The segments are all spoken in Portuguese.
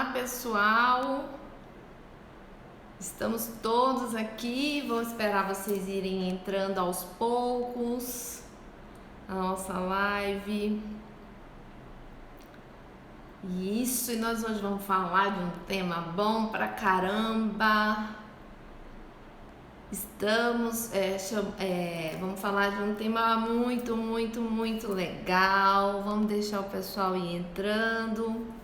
Olá, pessoal. Estamos todos aqui. Vou esperar vocês irem entrando aos poucos na nossa live. Isso, e nós hoje vamos falar de um tema bom pra caramba. Vamos falar de um tema muito legal. Vamos deixar o pessoal ir entrando.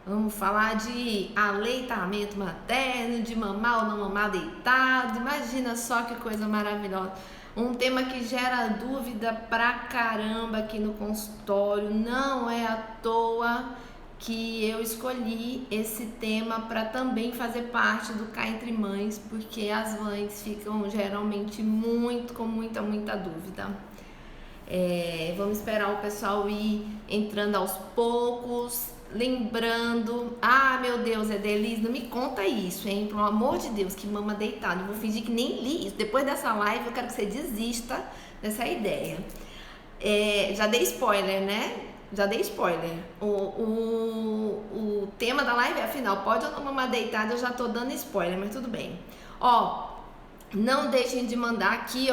Vamos falar de aleitamento materno, de mamar ou não mamar deitado. Imagina só que coisa maravilhosa. Um tema que gera dúvida pra caramba aqui no consultório. Não é à toa que eu escolhi esse tema para também fazer parte do Cá Entre Mães, porque as mães ficam geralmente com muita dúvida. Vamos esperar o pessoal ir entrando aos poucos. Lembrando, meu Deus, Edelise, não me conta isso, hein? Pelo amor de Deus, que mama deitado. Eu vou fingir que nem li isso. Depois dessa live, eu quero que você desista dessa ideia. Já dei spoiler, né? Já dei spoiler. O tema da live é, afinal, pode ou não mamar deitado? Eu já tô dando spoiler, mas tudo bem. Não deixem de mandar aqui,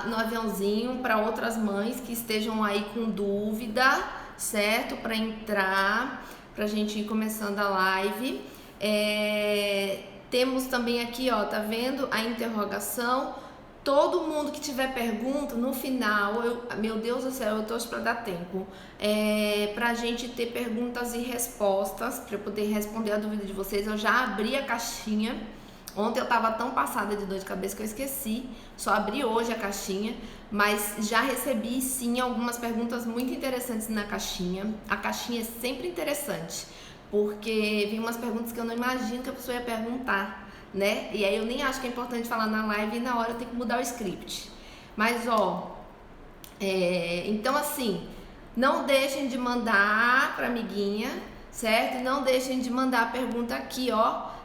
no aviãozinho para outras mães que estejam aí com dúvida, certo? Para entrar, pra gente ir começando a live. Temos também aqui, tá vendo a interrogação? Todo mundo que tiver pergunta no final, meu Deus do céu, eu torço para dar tempo, pra gente ter perguntas e respostas, para eu poder responder a dúvida de vocês. Eu já abri a caixinha. Ontem eu tava tão passada de dor de cabeça que eu esqueci, só abri hoje a caixinha, mas já recebi sim algumas perguntas muito interessantes na caixinha. A caixinha é sempre interessante, porque vem umas perguntas que eu não imagino que a pessoa ia perguntar, né? E aí eu nem acho que é importante falar na live e na hora eu tenho que mudar o script. Mas então assim, não deixem de mandar pra amiguinha, certo? E não deixem de mandar a pergunta aqui,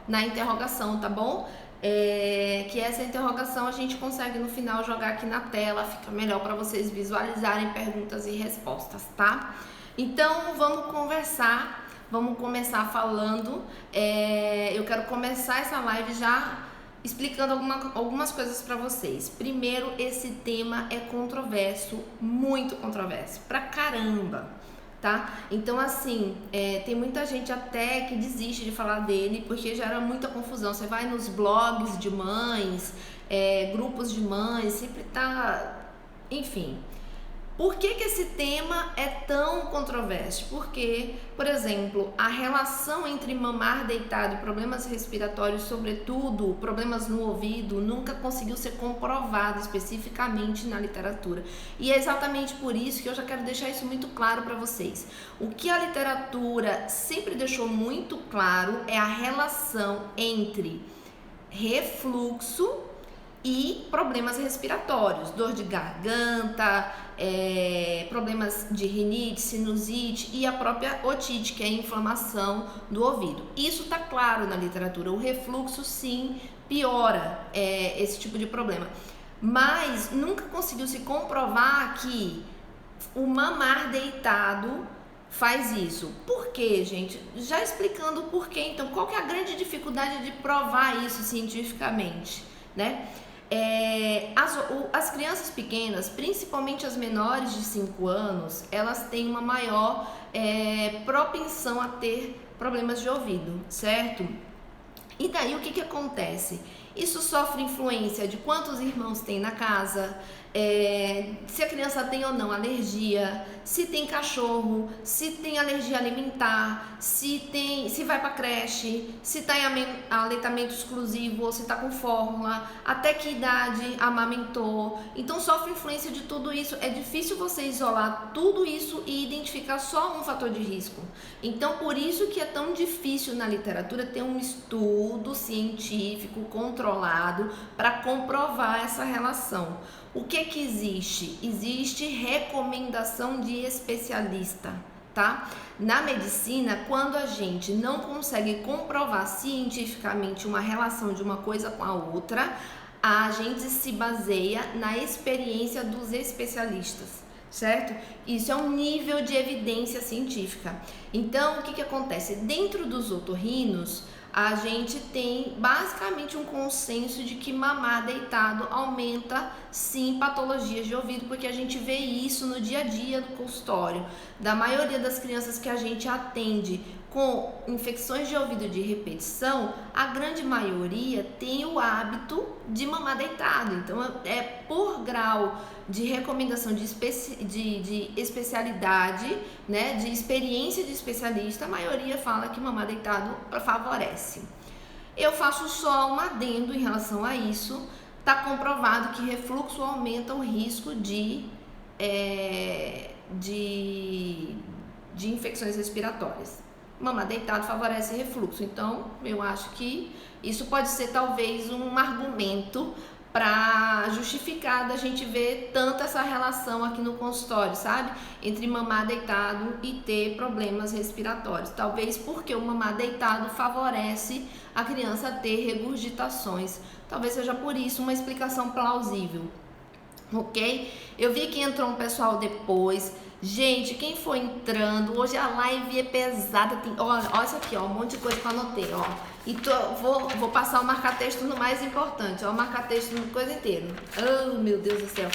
na interrogação, tá bom? Que essa interrogação a gente consegue no final jogar aqui na tela, fica melhor para vocês visualizarem perguntas e respostas, tá? Então vamos conversar, vamos começar falando. Eu quero começar essa live já explicando algumas coisas para vocês. Primeiro, esse tema é controverso, muito controverso, pra caramba. Tá? Então assim, tem muita gente até que desiste de falar dele porque gera muita confusão. Você vai nos blogs de mães, grupos de mães, sempre tá... Enfim, por que esse tema é tão controverso? Porque, por exemplo, a relação entre mamar deitado e problemas respiratórios, sobretudo problemas no ouvido, nunca conseguiu ser comprovado especificamente na literatura. E é exatamente por isso que eu já quero deixar isso muito claro para vocês. O que a literatura sempre deixou muito claro é a relação entre refluxo e problemas respiratórios, dor de garganta, problemas de rinite, sinusite e a própria otite, que é a inflamação do ouvido. Isso está claro na literatura. O refluxo sim piora esse tipo de problema, mas nunca conseguiu se comprovar que o mamar deitado faz isso. Por quê, gente? Já explicando o porquê. Então, qual que é a grande dificuldade de provar isso cientificamente, né? As crianças pequenas, principalmente as menores de 5 anos, elas têm uma maior propensão a ter problemas de ouvido, certo? E daí o que acontece? Isso sofre influência de quantos irmãos tem na casa, se a criança tem ou não alergia, se tem cachorro, se tem alergia alimentar, se vai pra creche, se tá em aleitamento exclusivo ou se tá com fórmula, até que idade amamentou. Então sofre influência de tudo isso. É difícil você isolar tudo isso e identificar só um fator de risco. Então por isso que é tão difícil na literatura ter um estudo científico controlado para comprovar essa relação. O que existe? Existe recomendação de especialista, tá? Na medicina, quando a gente não consegue comprovar cientificamente uma relação de uma coisa com a outra, a gente se baseia na experiência dos especialistas, certo? Isso é um nível de evidência científica. Então, o que acontece? Dentro dos otorrinos, a gente tem basicamente um consenso de que mamar deitado aumenta sim patologias de ouvido, porque a gente vê isso no dia a dia do consultório. Da maioria das crianças que a gente atende com infecções de ouvido de repetição, a grande maioria tem o hábito de mamar deitado. Então, é por grau de recomendação de especialidade, né, de experiência de especialista, a maioria fala que mamar deitado favorece. Eu faço só um adendo em relação a isso. Está comprovado que refluxo aumenta o risco de infecções respiratórias. Mamar deitado favorece refluxo. Então, eu acho que isso pode ser talvez um argumento para justificar da gente ver tanto essa relação aqui no consultório, sabe? Entre mamar deitado e ter problemas respiratórios. Talvez porque o mamar deitado favorece a criança a ter regurgitações. Talvez seja por isso uma explicação plausível, ok? Eu vi que entrou um pessoal depois. Gente, quem for entrando, hoje a live é pesada. Tem, olha isso aqui, ó, um monte de coisa que eu anotei, ó. E vou passar o marca-texto no mais importante, ó, o marca-texto no coisa inteira. Oh, meu Deus do céu.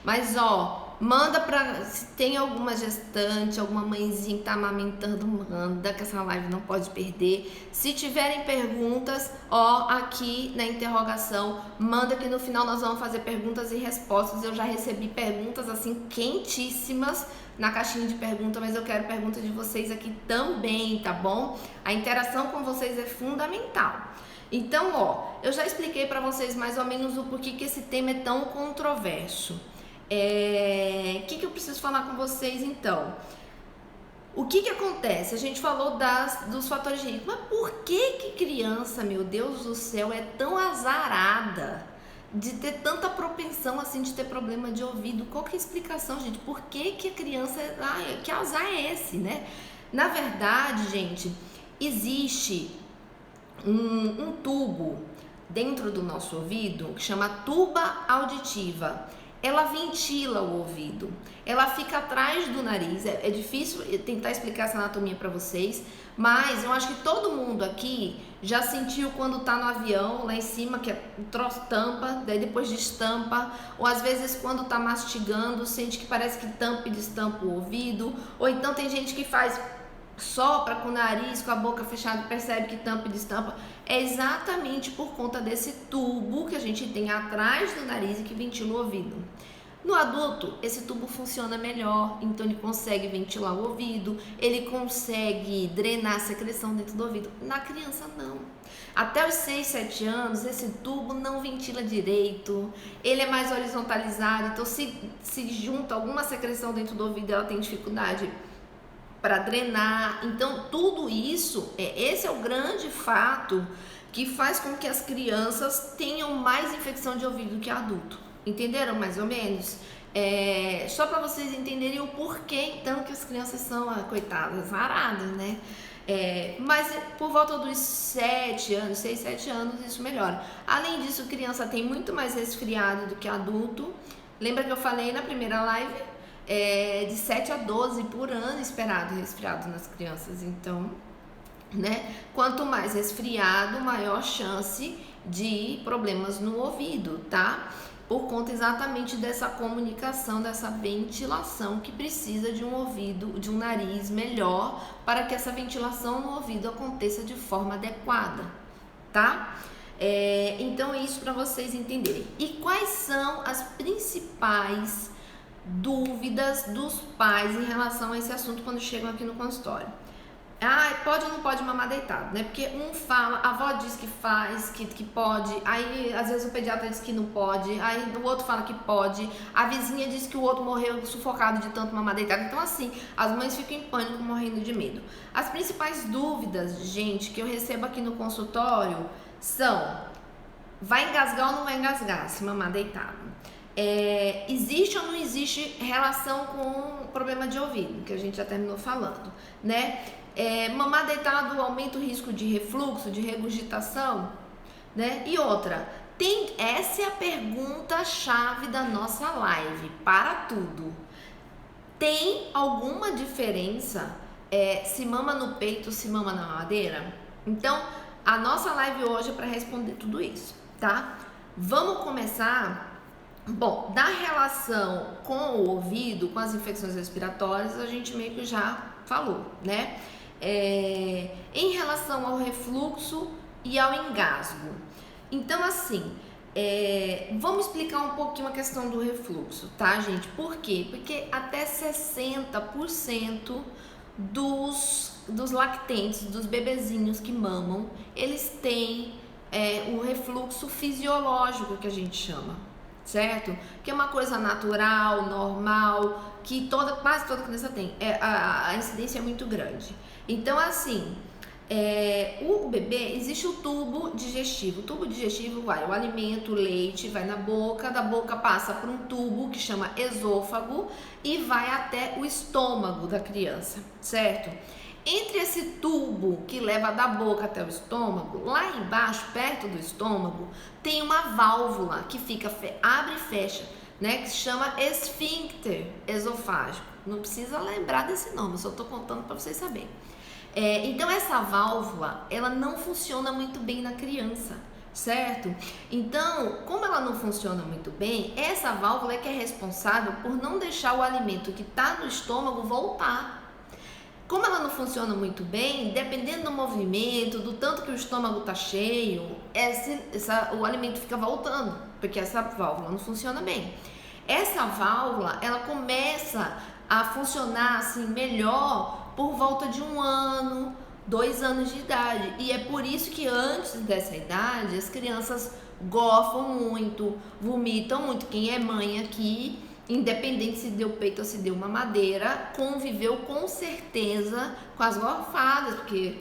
Mas, ó, manda pra... Se tem alguma gestante, alguma mãezinha que tá amamentando, manda, que essa live não pode perder. Se tiverem perguntas, ó, aqui na interrogação, manda que no final nós vamos fazer perguntas e respostas. Eu já recebi perguntas, assim, quentíssimas na caixinha de perguntas, mas eu quero perguntas de vocês aqui também, tá bom? A interação com vocês é fundamental. Então, ó, eu já expliquei para vocês mais ou menos o porquê que esse tema é tão controverso. O que eu preciso falar com vocês, então? O que acontece? A gente falou dos fatores de risco, mas por que criança, meu Deus do céu, é tão azarada de ter tanta propensão assim de ter problema de ouvido? Qual que é a explicação, gente? Por que a criança... que azar é esse, né? Na verdade, gente, existe um tubo dentro do nosso ouvido que chama tuba auditiva. Ela ventila o ouvido, ela fica atrás do nariz. É difícil tentar explicar essa anatomia para vocês, mas eu acho que todo mundo aqui já sentiu quando tá no avião, lá em cima, que o troço tampa, daí depois destampa, ou às vezes quando tá mastigando, sente que parece que tampa e destampa o ouvido, ou então tem gente que faz sopra com o nariz, com a boca fechada, percebe que tampa e destampa. É exatamente por conta desse tubo que a gente tem atrás do nariz e que ventila o ouvido. No adulto, esse tubo funciona melhor, então ele consegue ventilar o ouvido, ele consegue drenar a secreção dentro do ouvido. Na criança, não. Até os 6, 7 anos, esse tubo não ventila direito, ele é mais horizontalizado, então se junta alguma secreção dentro do ouvido, ela tem dificuldade para drenar. Então, tudo isso, esse é o grande fato que faz com que as crianças tenham mais infecção de ouvido que adulto. Entenderam mais ou menos? Só para vocês entenderem o porquê, então, que as crianças são, coitadas, aradas, né? Mas por volta dos 7 anos, 6, 7 anos, isso melhora. Além disso, criança tem muito mais resfriado do que adulto. Lembra que eu falei na primeira live? De 7 a 12 por ano esperado resfriado nas crianças. Então, né, quanto mais resfriado, maior chance de problemas no ouvido, tá? Por conta exatamente dessa comunicação, dessa ventilação que precisa de um ouvido, de um nariz melhor para que essa ventilação no ouvido aconteça de forma adequada, tá? Então é isso para vocês entenderem. E quais são as principais dúvidas dos pais em relação a esse assunto quando chegam aqui no consultório? Pode ou não pode mamar deitado, né? Porque um fala, a avó diz que faz, que pode, aí às vezes o pediatra diz que não pode, aí o outro fala que pode, a vizinha diz que o outro morreu sufocado de tanto mamar deitado. Então, assim, as mães ficam em pânico, morrendo de medo. As principais dúvidas, gente, que eu recebo aqui no consultório são: vai engasgar ou não vai engasgar se mamar deitado? Existe ou não existe relação com problema de ouvido, que a gente já terminou falando, né? Mamar deitado aumenta o risco de refluxo, de regurgitação, né? E outra, essa é a pergunta-chave da nossa live, para tudo. Tem alguma diferença se mama no peito, se mama na mamadeira? Então, a nossa live hoje é para responder tudo isso, tá? Vamos começar. Bom, da relação com o ouvido, com as infecções respiratórias, a gente meio que já falou, né? Em relação ao refluxo e ao engasgo. Então, assim, vamos explicar um pouquinho a questão do refluxo, tá, gente? Por quê? Porque até 60% dos lactentes, dos bebezinhos que mamam, eles têm o refluxo fisiológico, que a gente chama, certo? Que é uma coisa natural, normal, que quase toda criança tem. A incidência é muito grande. Então, assim, o bebê, existe o tubo digestivo. O tubo digestivo o alimento, o leite, vai na boca, da boca passa por um tubo que chama esôfago e vai até o estômago da criança, certo? Entre esse tubo que leva da boca até o estômago, lá embaixo, perto do estômago, tem uma válvula que fica, abre e fecha, né? Que se chama esfíncter esofágico. Não precisa lembrar desse nome, eu só tô contando para vocês saberem. Então essa válvula, ela não funciona muito bem na criança, certo? Então, como ela não funciona muito bem, essa válvula é que é responsável por não deixar o alimento que está no estômago voltar. Como ela não funciona muito bem, dependendo do movimento, do tanto que o estômago está cheio, o alimento fica voltando, porque essa válvula não funciona bem. Essa válvula, ela começa a funcionar assim melhor por volta de 1 ano, 2 anos de idade. E é por isso que antes dessa idade, as crianças gorfam muito, vomitam muito. Quem é mãe aqui, independente se deu peito ou se deu mamadeira, conviveu com certeza com as gorfadas, porque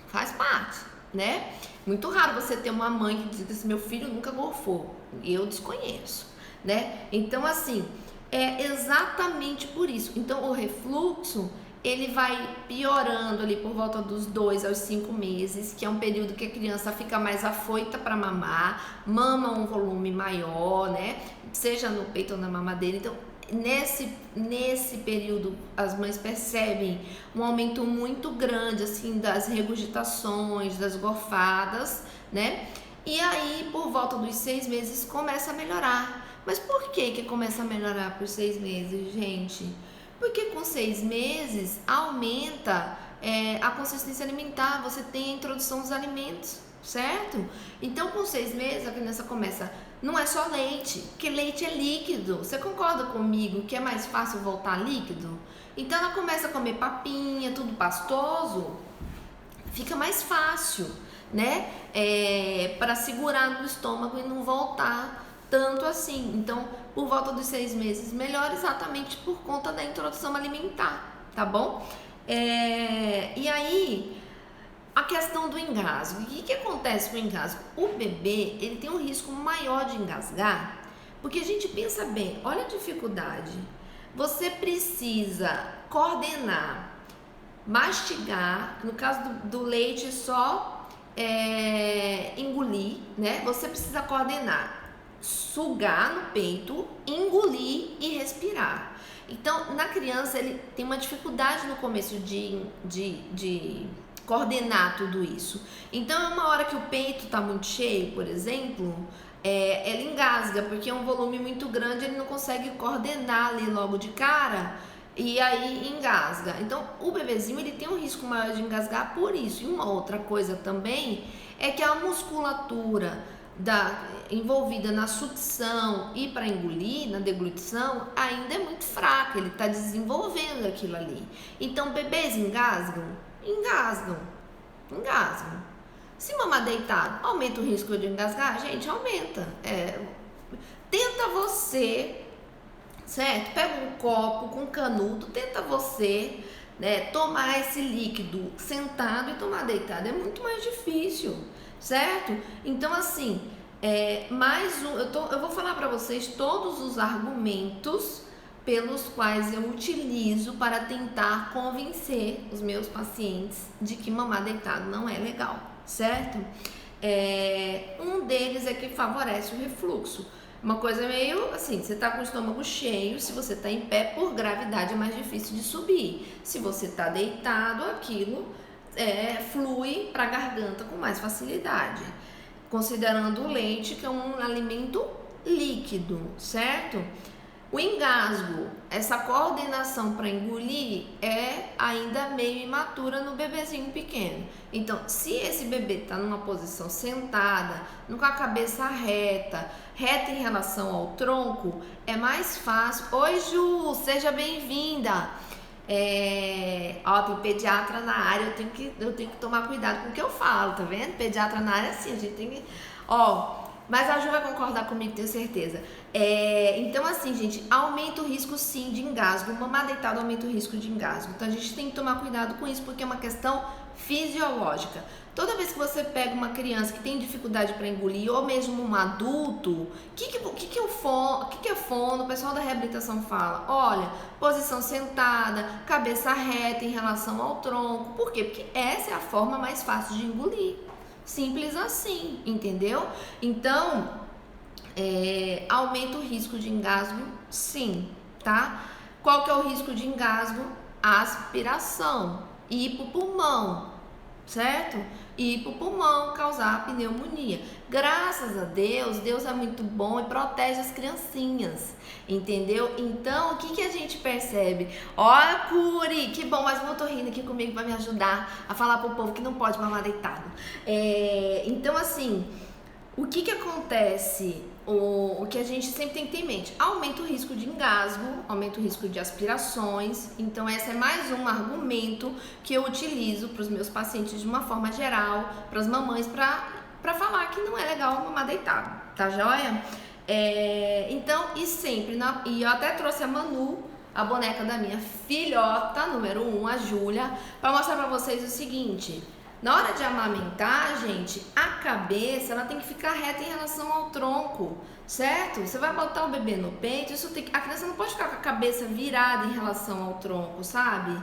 faz parte, né? Muito raro você ter uma mãe que diz assim, meu filho nunca gorfou. Eu desconheço, né? Então, assim, é exatamente por isso. Então, o refluxo, ele vai piorando ali por volta dos 2 aos 5 meses, que é um período que a criança fica mais afoita para mamar, mama um volume maior, né? Seja no peito ou na mamadeira. Então, nesse período, as mães percebem um aumento muito grande, assim, das regurgitações, das gorfadas, né? E aí, por volta dos 6 meses, começa a melhorar. Mas por que começa a melhorar por 6 meses, gente? Porque com 6 meses aumenta a consistência alimentar, você tem a introdução dos alimentos, certo? Então com 6 meses a criança começa, não é só leite, porque leite é líquido, você concorda comigo que é mais fácil voltar líquido? Então ela começa a comer papinha, tudo pastoso, fica mais fácil, né? Para segurar no estômago e não voltar tanto assim. Então, por volta dos 6 meses, melhora exatamente por conta da introdução alimentar, tá bom? E aí, a questão do engasgo. O que acontece com o engasgo? O bebê, ele tem um risco maior de engasgar, porque a gente pensa bem, olha a dificuldade. Você precisa coordenar, mastigar, no caso do leite só engolir, né? Você precisa coordenar, sugar no peito, engolir e respirar. Então, na criança, ele tem uma dificuldade no começo de coordenar tudo isso. Então, é uma hora que o peito está muito cheio, por exemplo, ele engasga, porque é um volume muito grande, ele não consegue coordenar ali logo de cara, e aí engasga. Então, o bebezinho, ele tem um risco maior de engasgar por isso. E uma outra coisa também é que a musculatura envolvida na sucção e para engolir, na deglutição, ainda é muito fraca, ele está desenvolvendo aquilo ali. Então, bebês engasgam? Engasgam. Se mamar deitado, aumenta o risco de engasgar? Gente, aumenta. Tenta você, certo? Pega um copo com canudo, tenta você, né, tomar esse líquido sentado e tomar deitado. É muito mais difícil, certo? Então, assim, eu vou falar para vocês todos os argumentos pelos quais eu utilizo para tentar convencer os meus pacientes de que mamar deitado não é legal, certo? Um deles é que favorece o refluxo. Uma coisa meio assim, você tá com o estômago cheio, se você tá em pé, por gravidade é mais difícil de subir. Se você tá deitado, aquilo flui para a garganta com mais facilidade. Considerando o leite, que é um alimento líquido, certo? O engasgo, essa coordenação para engolir é ainda meio imatura no bebezinho pequeno. Então, se esse bebê está numa posição sentada, com a cabeça reta em relação ao tronco, é mais fácil. Oi, Ju, seja bem-vinda. Tem pediatra na área, eu tenho que tomar cuidado com o que eu falo, tá vendo? Pediatra na área, assim, a gente tem que... Mas a Ju vai concordar comigo, tenho certeza. Então, assim, gente, aumenta o risco, sim, de engasgo. Mamar deitado aumenta o risco de engasgo. Então, a gente tem que tomar cuidado com isso, porque é uma questão fisiológica. Toda vez que você pega uma criança que tem dificuldade para engolir, ou mesmo um adulto, o que é fono? O pessoal da reabilitação fala, olha, posição sentada, cabeça reta em relação ao tronco. Por quê? Porque essa é a forma mais fácil de engolir. Simples assim, entendeu? Então, aumenta o risco de engasgo, sim, tá? Qual que é o risco de engasgo? Aspiração, ir pro pulmão, certo? Ir pro pulmão, causar pneumonia. Graças a Deus, Deus é muito bom e protege as criancinhas, entendeu? Então, o que a gente percebe? Olha, Curi, que bom, mas eu tô rindo aqui comigo para me ajudar a falar pro povo que não pode mamar deitado. Então, assim, o que acontece? O que a gente sempre tem que ter em mente, aumenta o risco de engasgo, aumenta o risco de aspirações. Então esse é mais um argumento que eu utilizo para os meus pacientes de uma forma geral, para as mamães, para falar que não é legal mamar deitado, tá joia? Então, e eu até trouxe a Manu, a boneca da minha filhota, número 1, a Júlia, para mostrar para vocês o seguinte... Na hora de amamentar, gente, a cabeça ela tem que ficar reta em relação ao tronco, certo? Você vai botar o bebê no peito, a criança não pode ficar com a cabeça virada em relação ao tronco, sabe?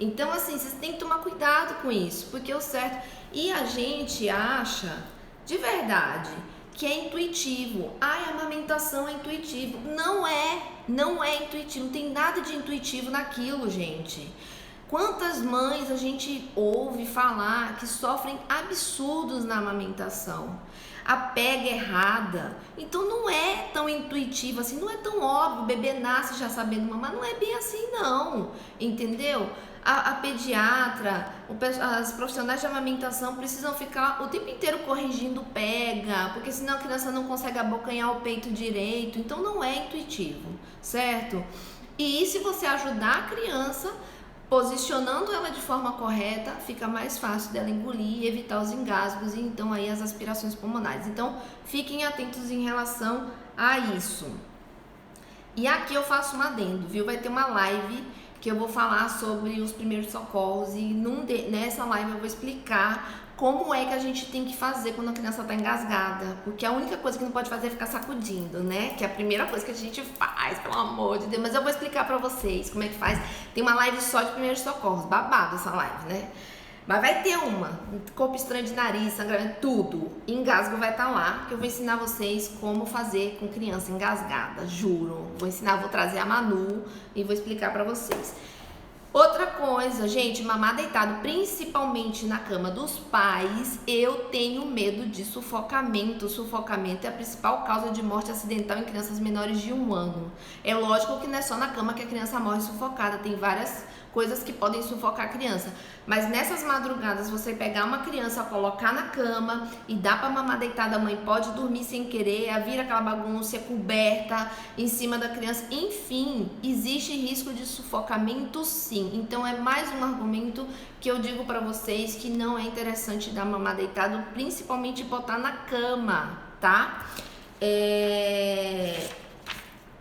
Então, assim, vocês têm que tomar cuidado com isso, porque é o certo... E a gente acha, de verdade, que é intuitivo. A amamentação é intuitivo. Não é intuitivo, não tem nada de intuitivo naquilo, gente. Quantas mães a gente ouve falar que sofrem absurdos na amamentação? A pega errada. Então não é tão intuitivo assim, não é tão óbvio. O bebê nasce já sabendo mamar, não é bem assim não, entendeu? A pediatra, as profissionais de amamentação precisam ficar o tempo inteiro corrigindo pega, porque senão a criança não consegue abocanhar o peito direito. Então não é intuitivo, certo? E se você ajudar a criança... posicionando ela de forma correta, fica mais fácil dela engolir e evitar os engasgos e então aí as aspirações pulmonares. Então, fiquem atentos em relação a isso. E aqui eu faço um adendo, viu? Vai ter uma live que eu vou falar sobre os primeiros socorros e nessa live eu vou explicar como é que a gente tem que fazer quando a criança tá engasgada, porque a única coisa que não pode fazer é ficar sacudindo, né? Que é a primeira coisa que a gente faz, pelo amor de Deus. Mas eu vou explicar pra vocês como é que faz. Tem uma live só de primeiros socorros, babado essa live, né? Mas vai ter corpo estranho de nariz, sangramento, tudo. Engasgo vai estar lá, que eu vou ensinar vocês como fazer com criança engasgada, juro. Vou trazer a Manu e vou explicar pra vocês. Outra coisa, gente, mamar deitado, principalmente na cama dos pais, eu tenho medo de sufocamento. Sufocamento é a principal causa de morte acidental em crianças menores de 1 ano. É lógico que não é só na cama que a criança morre sufocada, tem várias coisas que podem sufocar a criança. Mas nessas madrugadas, você pegar uma criança, colocar na cama e dar pra mamar deitada, a mãe pode dormir sem querer, vira aquela bagunça, coberta em cima da criança. Enfim, existe risco de sufocamento sim. Então é mais um argumento que eu digo pra vocês que não é interessante dar mamar deitado, principalmente botar na cama, tá?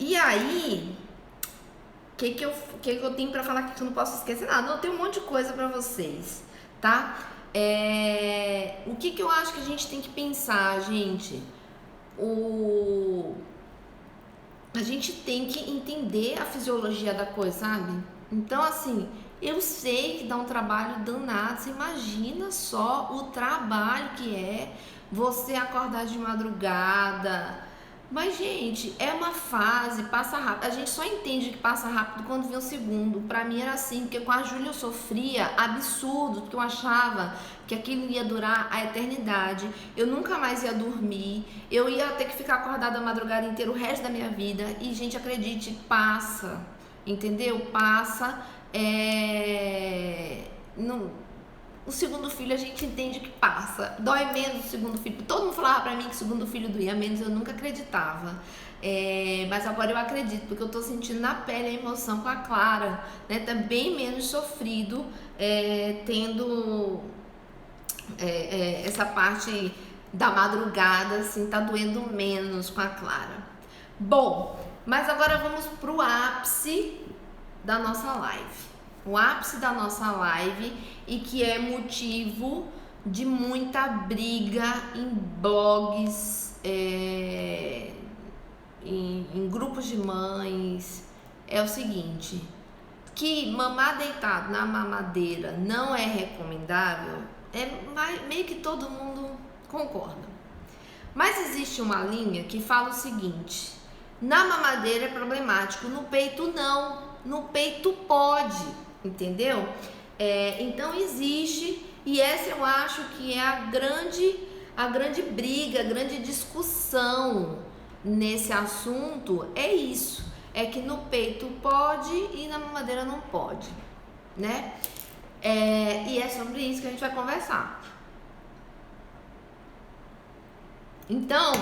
E aí... O que eu tenho pra falar aqui que eu não posso esquecer nada? Não, tem um monte de coisa pra vocês, tá? O que eu acho que a gente tem que pensar, gente? A gente tem que entender a fisiologia da coisa, sabe? Então, assim, eu sei que dá um trabalho danado. Você imagina só o trabalho que é você acordar de madrugada, Mas, gente, é uma fase, passa rápido. A gente só entende que passa rápido quando vem o segundo. Pra mim era assim, porque com a Júlia eu sofria absurdo, porque eu achava que aquilo ia durar a eternidade. Eu nunca mais ia dormir. Eu ia ter que ficar acordada a madrugada inteira o resto da minha vida. E, gente, acredite, passa. Entendeu? Passa. O segundo filho a gente entende que passa, dói menos o segundo filho. Todo mundo falava pra mim que o segundo filho doía menos, eu nunca acreditava. Mas agora eu acredito, porque eu tô sentindo na pele a emoção com a Clara, né? Tá bem menos sofrido, tendo essa parte da madrugada, assim, tá doendo menos com a Clara. Bom, mas agora vamos pro ápice da nossa live. O ápice da nossa live e que é motivo de muita briga em blogs, em grupos de mães, é o seguinte, que mamar deitado na mamadeira não é recomendável, meio que todo mundo concorda. Mas existe uma linha que fala o seguinte, na mamadeira é problemático, no peito não, no peito pode, entendeu? Então existe, e essa eu acho que é a grande briga, a grande discussão nesse assunto, é isso, é que no peito pode e na mamadeira não pode, né? E é sobre isso que a gente vai conversar. Então,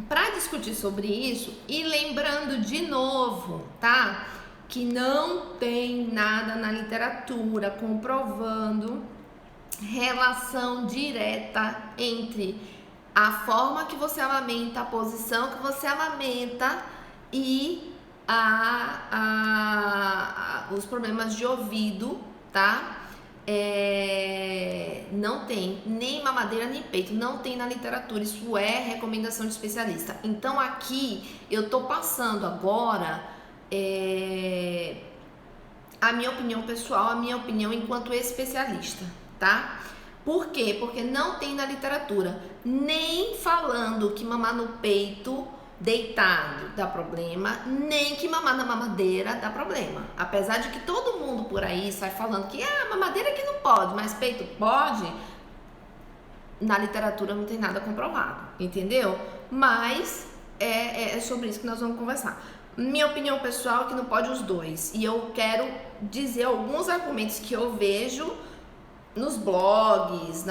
para discutir sobre isso, e lembrando de novo, tá? Que não tem nada na literatura comprovando relação direta entre a forma que você amamenta, a posição que você amamenta e os problemas de ouvido, tá? Não tem nem mamadeira nem peito, não tem na literatura, isso é recomendação de especialista. Então aqui eu tô passando agora a minha opinião pessoal, a minha opinião enquanto especialista, tá? Por quê? Porque não tem na literatura, nem falando que mamar no peito deitado dá problema, nem que mamar na mamadeira dá problema. Apesar de que todo mundo por aí sai falando que mamadeira que não pode, mas peito pode, na literatura não tem nada comprovado, entendeu? Mas é sobre isso que nós vamos conversar. Minha opinião pessoal é que não pode os dois. E eu quero dizer alguns argumentos que eu vejo nos blogs,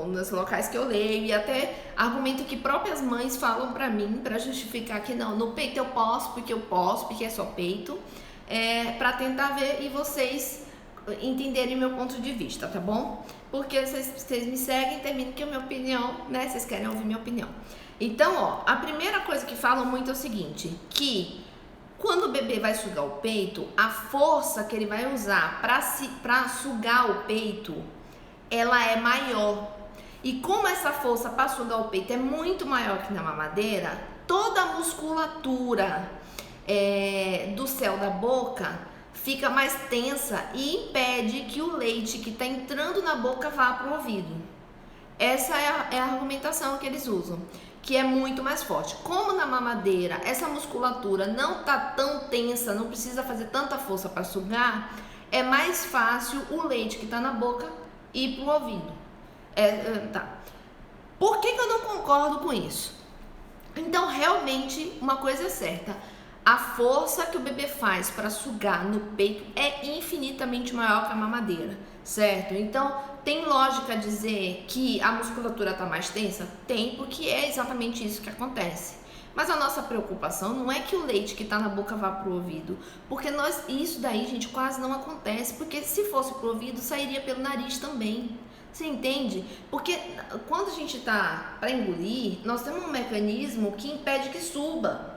nos locais que eu leio, e até argumento que próprias mães falam pra mim, pra justificar que não, no peito eu posso, porque é só peito, pra tentar ver e vocês entenderem meu ponto de vista, tá bom? Porque vocês me seguem, termino que é a minha opinião, né? Vocês querem ouvir minha opinião. Então, a primeira coisa que falam muito é o seguinte, que quando o bebê vai sugar o peito, a força que ele vai usar para sugar o peito, ela é maior. E como essa força para sugar o peito é muito maior que na mamadeira, toda a musculatura do céu da boca fica mais tensa e impede que o leite que está entrando na boca vá para o ouvido. Essa é a argumentação que eles usam, que é muito mais forte. Como na mamadeira essa musculatura não tá tão tensa, não precisa fazer tanta força para sugar, é mais fácil o leite que tá na boca ir pro ouvido. Tá. Por que eu não concordo com isso? Então, realmente, uma coisa é certa. A força que o bebê faz para sugar no peito é infinitamente maior que a mamadeira, certo? Então, tem lógica dizer que a musculatura está mais tensa? Tem, porque é exatamente isso que acontece. Mas a nossa preocupação não é que o leite que está na boca vá para o ouvido, porque isso daí, gente, quase não acontece, porque se fosse para o ouvido, sairia pelo nariz também. Você entende? Porque quando a gente está para engolir, nós temos um mecanismo que impede que suba.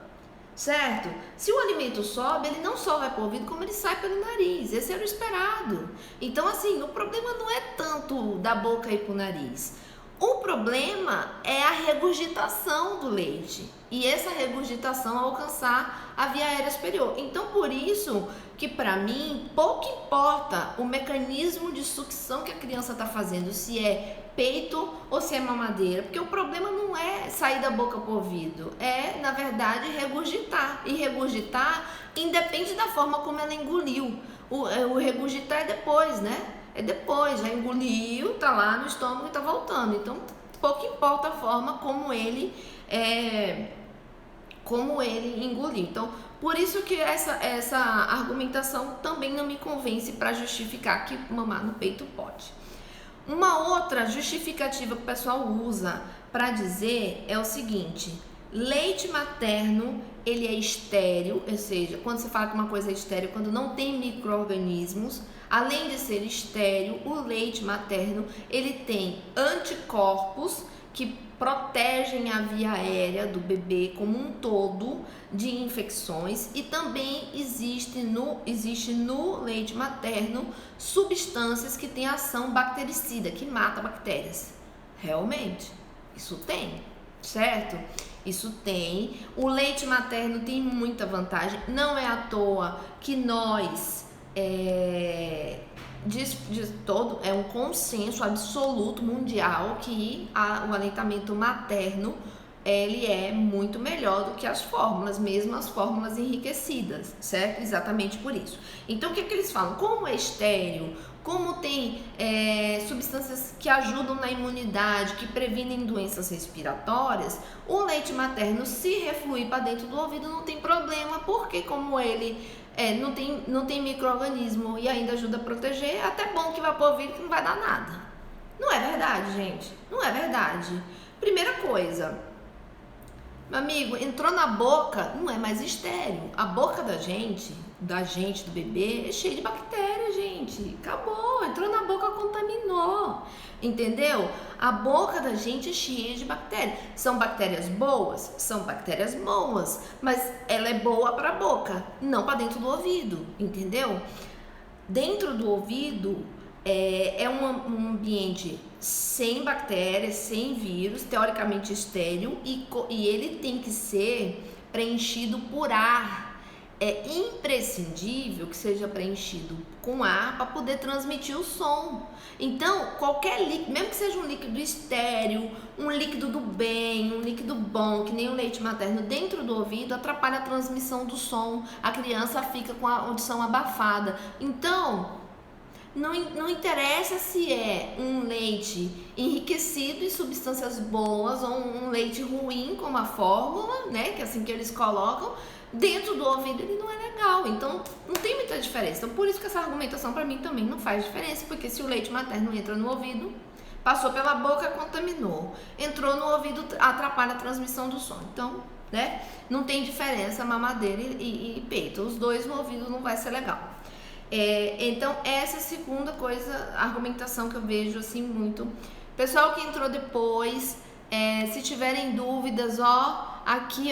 Certo? Se o alimento sobe, ele não só vai para o ouvido, como ele sai pelo nariz. Esse era o esperado. Então, assim, o problema não é tanto da boca ir para o nariz. O problema é a regurgitação do leite. E essa regurgitação alcançar a via aérea superior. Então, por isso que, para mim, pouco importa o mecanismo de sucção que a criança está fazendo. Se é peito ou se é mamadeira, porque o problema não é sair da boca pro ouvido, é, na verdade, regurgitar. E regurgitar independe da forma como ela engoliu. O regurgitar é depois, né? É depois, já engoliu, tá lá no estômago e tá voltando. Então, pouco importa a forma como ele engoliu. Então, por isso que essa argumentação também não me convence para justificar que mamar no peito pode. Uma outra justificativa que o pessoal usa para dizer é o seguinte: leite materno, ele é estéril, ou seja, quando você fala que uma coisa é estéril, quando não tem micro-organismos, além de ser estéril, o leite materno, ele tem anticorpos que protegem a via aérea do bebê como um todo de infecções, e também existe no leite materno substâncias que têm ação bactericida, que mata bactérias. Realmente, isso tem, certo? Isso tem. O leite materno tem muita vantagem. Não é à toa que nós é um consenso absoluto mundial que o aleitamento materno ele é muito melhor do que as fórmulas, mesmo as fórmulas enriquecidas, certo? Exatamente por isso. Então, o que eles falam? Como é estéril, como tem substâncias que ajudam na imunidade, que previnem doenças respiratórias, o leite materno, se refluir para dentro do ouvido, não tem problema, porque como ele não tem micro-organismo e ainda ajuda a proteger, é até bom que vai para o ouvido que não vai dar nada. Não é verdade, gente? Não é verdade. Primeira coisa, meu amigo, entrou na boca, não é mais estéril. A boca da gente, do bebê, é cheia de bactérias, gente. Acabou, entrou na boca, contaminou. Entendeu? A boca da gente é cheia de bactérias. São bactérias boas? São bactérias boas, mas ela é boa para a boca, não para dentro do ouvido, entendeu? Dentro do ouvido é um ambiente sem bactérias, sem vírus, teoricamente estéril, e ele tem que ser preenchido por ar. É imprescindível que seja preenchido com ar para poder transmitir o som. Então, qualquer líquido, mesmo que seja um líquido estéril, um líquido do bem, um líquido bom, que nem o leite materno, dentro do ouvido, atrapalha a transmissão do som. A criança fica com a audição abafada. Então, não interessa se é um leite enriquecido em substâncias boas ou um leite ruim, como a fórmula, né, que é assim que eles colocam, dentro do ouvido ele não é legal. Então, não tem muita diferença. Então, por isso que essa argumentação para mim também não faz diferença, porque se o leite materno entra no ouvido, passou pela boca, contaminou. Entrou no ouvido, atrapalha a transmissão do som. Então, né, não tem diferença mamadeira e peito. Os dois no ouvido não vai ser legal. Então, essa é a segunda coisa, argumentação que eu vejo assim muito. Pessoal que entrou depois, se tiverem dúvidas, aqui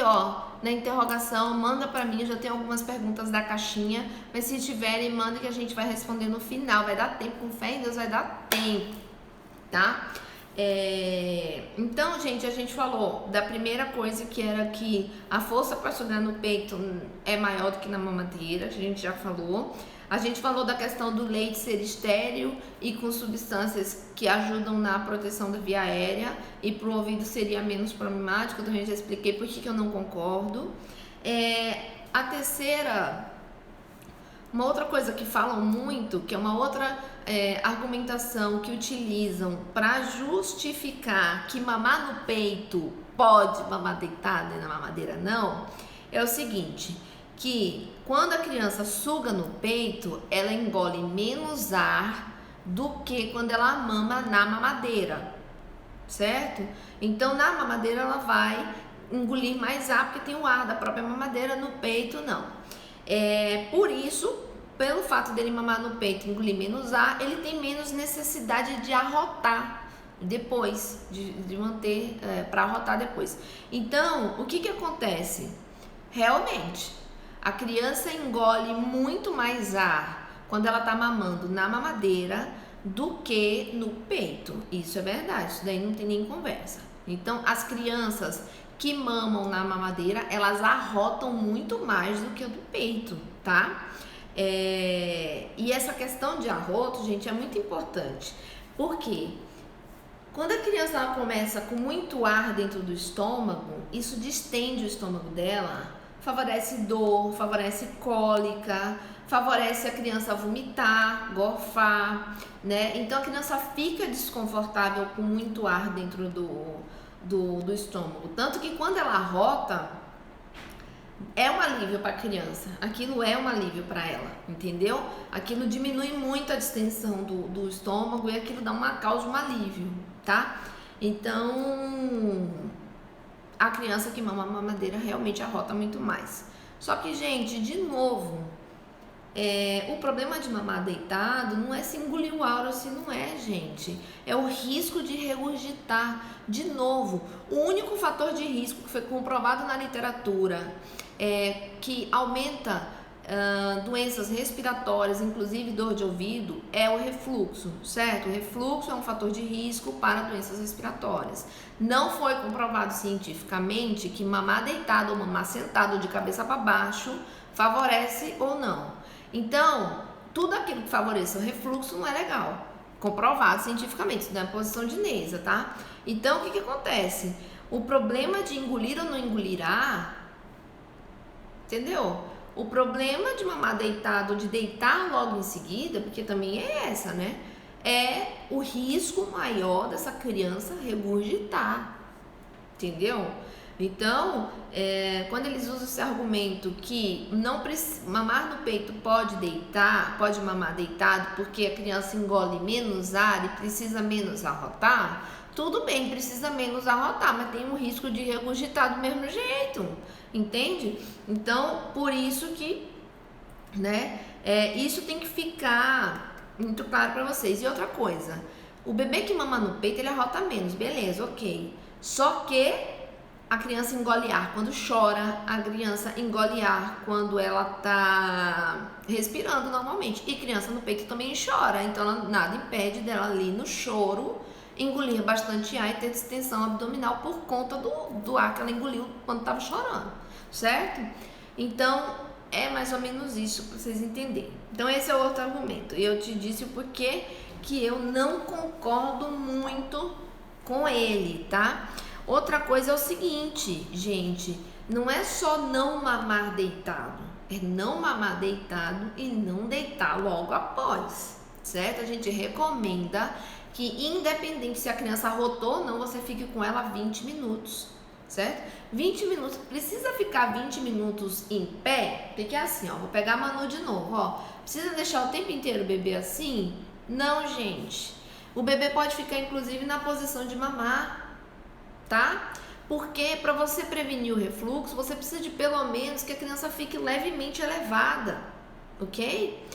na interrogação, manda pra mim. Eu já tenho algumas perguntas da caixinha, mas se tiverem, manda que a gente vai responder no final. Vai dar tempo, com fé em Deus, vai dar tempo, tá? Então, gente, a gente falou da primeira coisa, que era que a força para sugar no peito é maior do que na mamadeira, que a gente já falou. A gente falou da questão do leite ser estéril e com substâncias que ajudam na proteção da via aérea, e pro ouvido seria menos problemático. Então, eu já expliquei por que eu não concordo. A terceira, uma outra coisa que falam muito, que é uma outra argumentação que utilizam para justificar que mamar no peito pode, mamar deitada e na mamadeira não, é o seguinte: que quando a criança suga no peito, ela engole menos ar do que quando ela mama na mamadeira, certo? Então, na mamadeira ela vai engolir mais ar, porque tem o ar da própria mamadeira. No peito, não. Por isso, pelo fato dele mamar no peito e engolir menos ar, ele tem menos necessidade de arrotar depois, de manter para arrotar depois. Então, o que acontece? Realmente, a criança engole muito mais ar quando ela tá mamando na mamadeira do que no peito. Isso é verdade, isso daí não tem nem conversa. Então, as crianças que mamam na mamadeira, elas arrotam muito mais do que o do peito, tá? E essa questão de arroto, gente, é muito importante. Por quê? Quando a criança ela começa com muito ar dentro do estômago, isso distende o estômago dela, favorece dor, favorece cólica, favorece a criança a vomitar, gorfar, né? Então a criança fica desconfortável com muito ar dentro do estômago. Tanto que quando ela arrota, é um alívio para a criança, aquilo é um alívio para ela, entendeu? Aquilo diminui muito a distensão do estômago e aquilo causa um alívio, tá? Então, a criança que mama mamadeira realmente arrota muito mais. Só que, gente, de novo, o problema de mamar deitado não é se engolir o aura ou se não é, gente. É o risco de regurgitar. De novo, o único fator de risco que foi comprovado na literatura que aumenta doenças respiratórias, inclusive dor de ouvido, é o refluxo, certo? O refluxo é um fator de risco para doenças respiratórias. Não foi comprovado cientificamente que mamar deitado ou mamar sentado de cabeça para baixo favorece ou não. Então, tudo aquilo que favoreça o refluxo não é legal. Comprovado cientificamente, isso não é posição de Neisa, tá? Então, o que acontece? O problema de engolir ou não engolir ar, entendeu? O problema de mamar deitado, de deitar logo em seguida, porque também é essa, né? É o risco maior dessa criança regurgitar, entendeu? Então, quando eles usam esse argumento que não mamar no peito pode mamar deitado porque a criança engole menos ar e precisa menos arrotar, tudo bem, precisa menos arrotar, mas tem um risco de regurgitar do mesmo jeito, entende? Então, por isso que, né, isso tem que ficar muito claro para vocês. E outra coisa, o bebê que mama no peito, ele arrota menos, beleza, ok. Só que a criança engole ar quando chora, a criança engole ar quando ela tá respirando normalmente. E criança no peito também chora, então nada impede dela ali no choro engolir bastante ar e ter distensão abdominal por conta do ar que ela engoliu quando estava chorando, certo? Então, é mais ou menos isso para vocês entenderem. Então, esse é o outro argumento. E eu te disse o porquê que eu não concordo muito com ele, tá? Outra coisa é o seguinte, gente, não é só não mamar deitado, é não mamar deitado e não deitar logo após, certo? A gente recomenda que, independente se a criança arrotou ou não, você fique com ela 20 minutos, certo? 20 minutos, precisa ficar 20 minutos em pé, porque é assim, ó, vou pegar a Manu de novo, ó, precisa deixar o tempo inteiro o bebê assim? Não, gente, o bebê pode ficar inclusive na posição de mamar, tá? Porque para você prevenir o refluxo, você precisa de pelo menos que a criança fique levemente elevada, ok?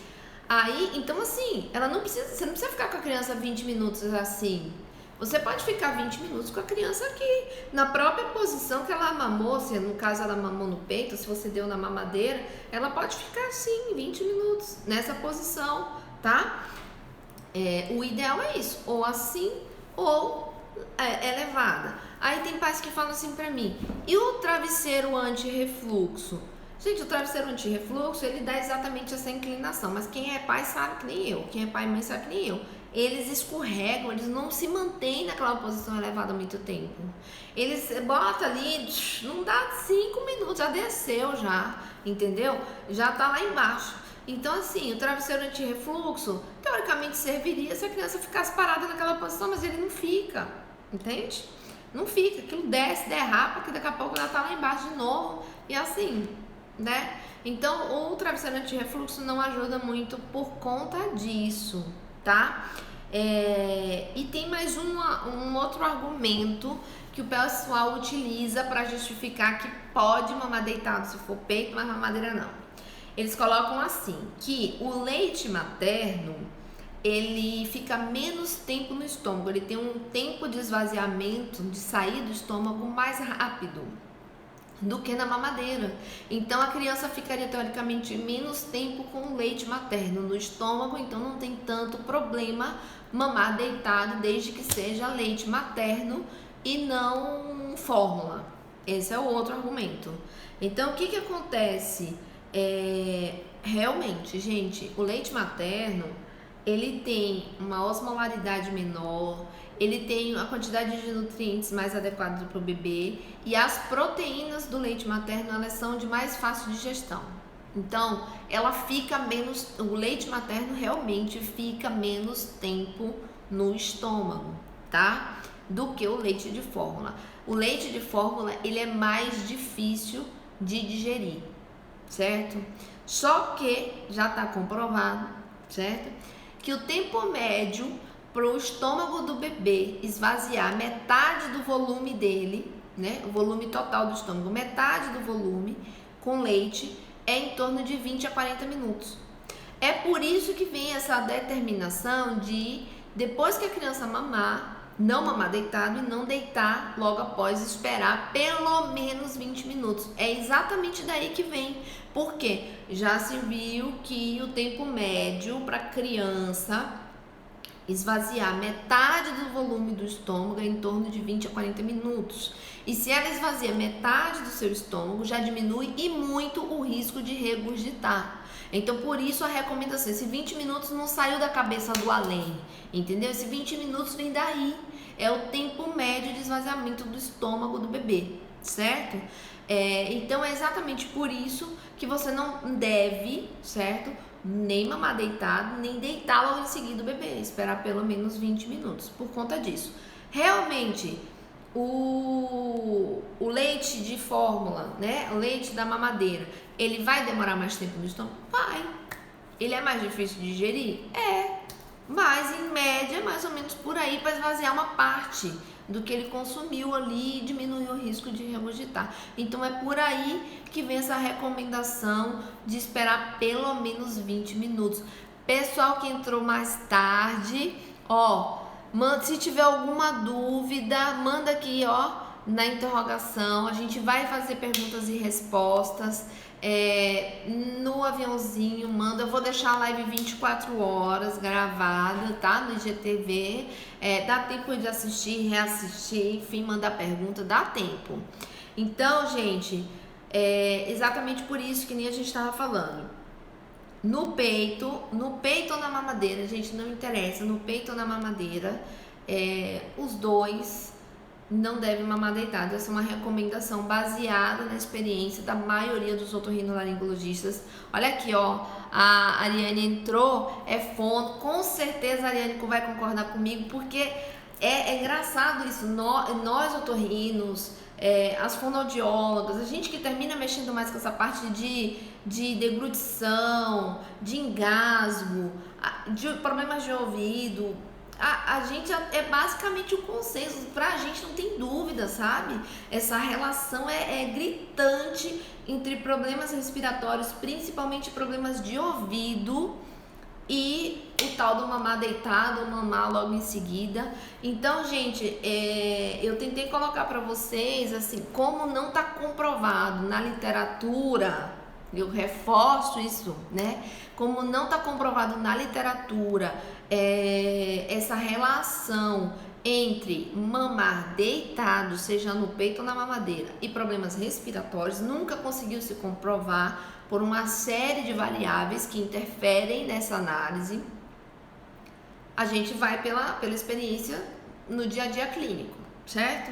Aí, então assim, você não precisa ficar com a criança 20 minutos assim. Você pode ficar 20 minutos com a criança aqui, na própria posição que ela mamou, se no caso ela mamou no peito, se você deu na mamadeira, ela pode ficar assim, 20 minutos, nessa posição, tá? O ideal é isso, ou assim, ou elevada. Aí tem pais que falam assim pra mim, e o travesseiro anti-refluxo? Gente, o travesseiro anti-refluxo, ele dá exatamente essa inclinação, mas quem é pai sabe que nem eu, quem é pai e mãe sabe que nem eu. Eles escorregam, eles não se mantêm naquela posição elevada muito tempo. Eles botam ali, não dá 5 minutos, já desceu já, entendeu? Já tá lá embaixo. Então assim, o travesseiro anti-refluxo, teoricamente serviria se a criança ficasse parada naquela posição, mas ele não fica, entende? Não fica, aquilo desce, derrapa, que daqui a pouco ela tá lá embaixo de novo, e assim, né? Então, o travesseiro anti-refluxo não ajuda muito por conta disso, tá? E tem mais um outro argumento que o pessoal utiliza para justificar que pode mamar deitado se for peito, mas mamadeira não. Eles colocam assim, que o leite materno, ele fica menos tempo no estômago, ele tem um tempo de esvaziamento, de sair do estômago mais rápido do que na mamadeira. Então a criança ficaria teoricamente menos tempo com o leite materno no estômago, então não tem tanto problema mamar deitado desde que seja leite materno e não fórmula. Esse é o outro argumento. Então o que acontece? Realmente, gente, o leite materno ele tem uma osmolaridade menor, ele tem a quantidade de nutrientes mais adequada para o bebê e as proteínas do leite materno, elas são de mais fácil digestão. Então, ela fica menos, o leite materno realmente fica menos tempo no estômago, tá? Do que o leite de fórmula. O leite de fórmula, ele é mais difícil de digerir, certo? Só que já está comprovado, certo? Que o tempo médio para o estômago do bebê esvaziar metade do volume dele, né? O volume total do estômago, metade do volume com leite é em torno de 20 a 40 minutos. É por isso que vem essa determinação de, depois que a criança mamar, não mamar deitado e não deitar logo após, esperar pelo menos 20 minutos. É exatamente daí que vem. Porque já se viu que o tempo médio para criança esvaziar metade do volume do estômago é em torno de 20 a 40 minutos. E se ela esvazia metade do seu estômago, já diminui e muito o risco de regurgitar. Então, por isso a recomendação, esse 20 minutos não saiu da cabeça do além, entendeu? Esse 20 minutos vem daí, é o tempo médio de esvaziamento do estômago do bebê, certo? Então, é exatamente por isso que você não deve, certo? Nem mamar deitado, nem deitar logo em seguida o bebê, esperar pelo menos 20 minutos, por conta disso. Realmente, o leite de fórmula, né? O leite da mamadeira, ele vai demorar mais tempo no estômago? Vai. Ele é mais difícil de digerir? É. Mas, em média, é mais ou menos por aí para esvaziar uma parte do que ele consumiu ali e diminuir o risco de regurgitar. Então, é por aí que vem essa recomendação de esperar pelo menos 20 minutos. Pessoal que entrou mais tarde, se tiver alguma dúvida, manda aqui, na interrogação. A gente vai fazer perguntas e respostas no aviãozinho, manda. Eu vou deixar a live 24 horas gravada, tá? No IGTV. Dá tempo de assistir, reassistir, enfim, mandar pergunta, dá tempo. Então, gente, exatamente por isso que nem a gente estava falando. No peito ou na mamadeira, gente, não interessa, no peito ou na mamadeira, os dois não devem mamar deitado. Essa é uma recomendação baseada na experiência da maioria dos otorrinolaringologistas. Olha aqui, a Ariane entrou, é fono, com certeza a Ariane vai concordar comigo, porque é engraçado isso, nós otorrinos, as fonoaudiólogas, a gente que termina mexendo mais com essa parte de deglutição, de engasgo, de problemas de ouvido, a gente é basicamente o consenso, pra gente não tem dúvida, sabe? Essa relação é gritante entre problemas respiratórios, principalmente problemas de ouvido, e o tal do mamar deitado ou mamar logo em seguida. Então, gente, eu tentei colocar para vocês, assim, como não está comprovado na literatura, eu reforço isso, né? Como não está comprovado na literatura essa relação entre mamar deitado, seja no peito ou na mamadeira, e problemas respiratórios, nunca conseguiu se comprovar por uma série de variáveis que interferem nessa análise. A gente vai pela experiência no dia a dia clínico, certo?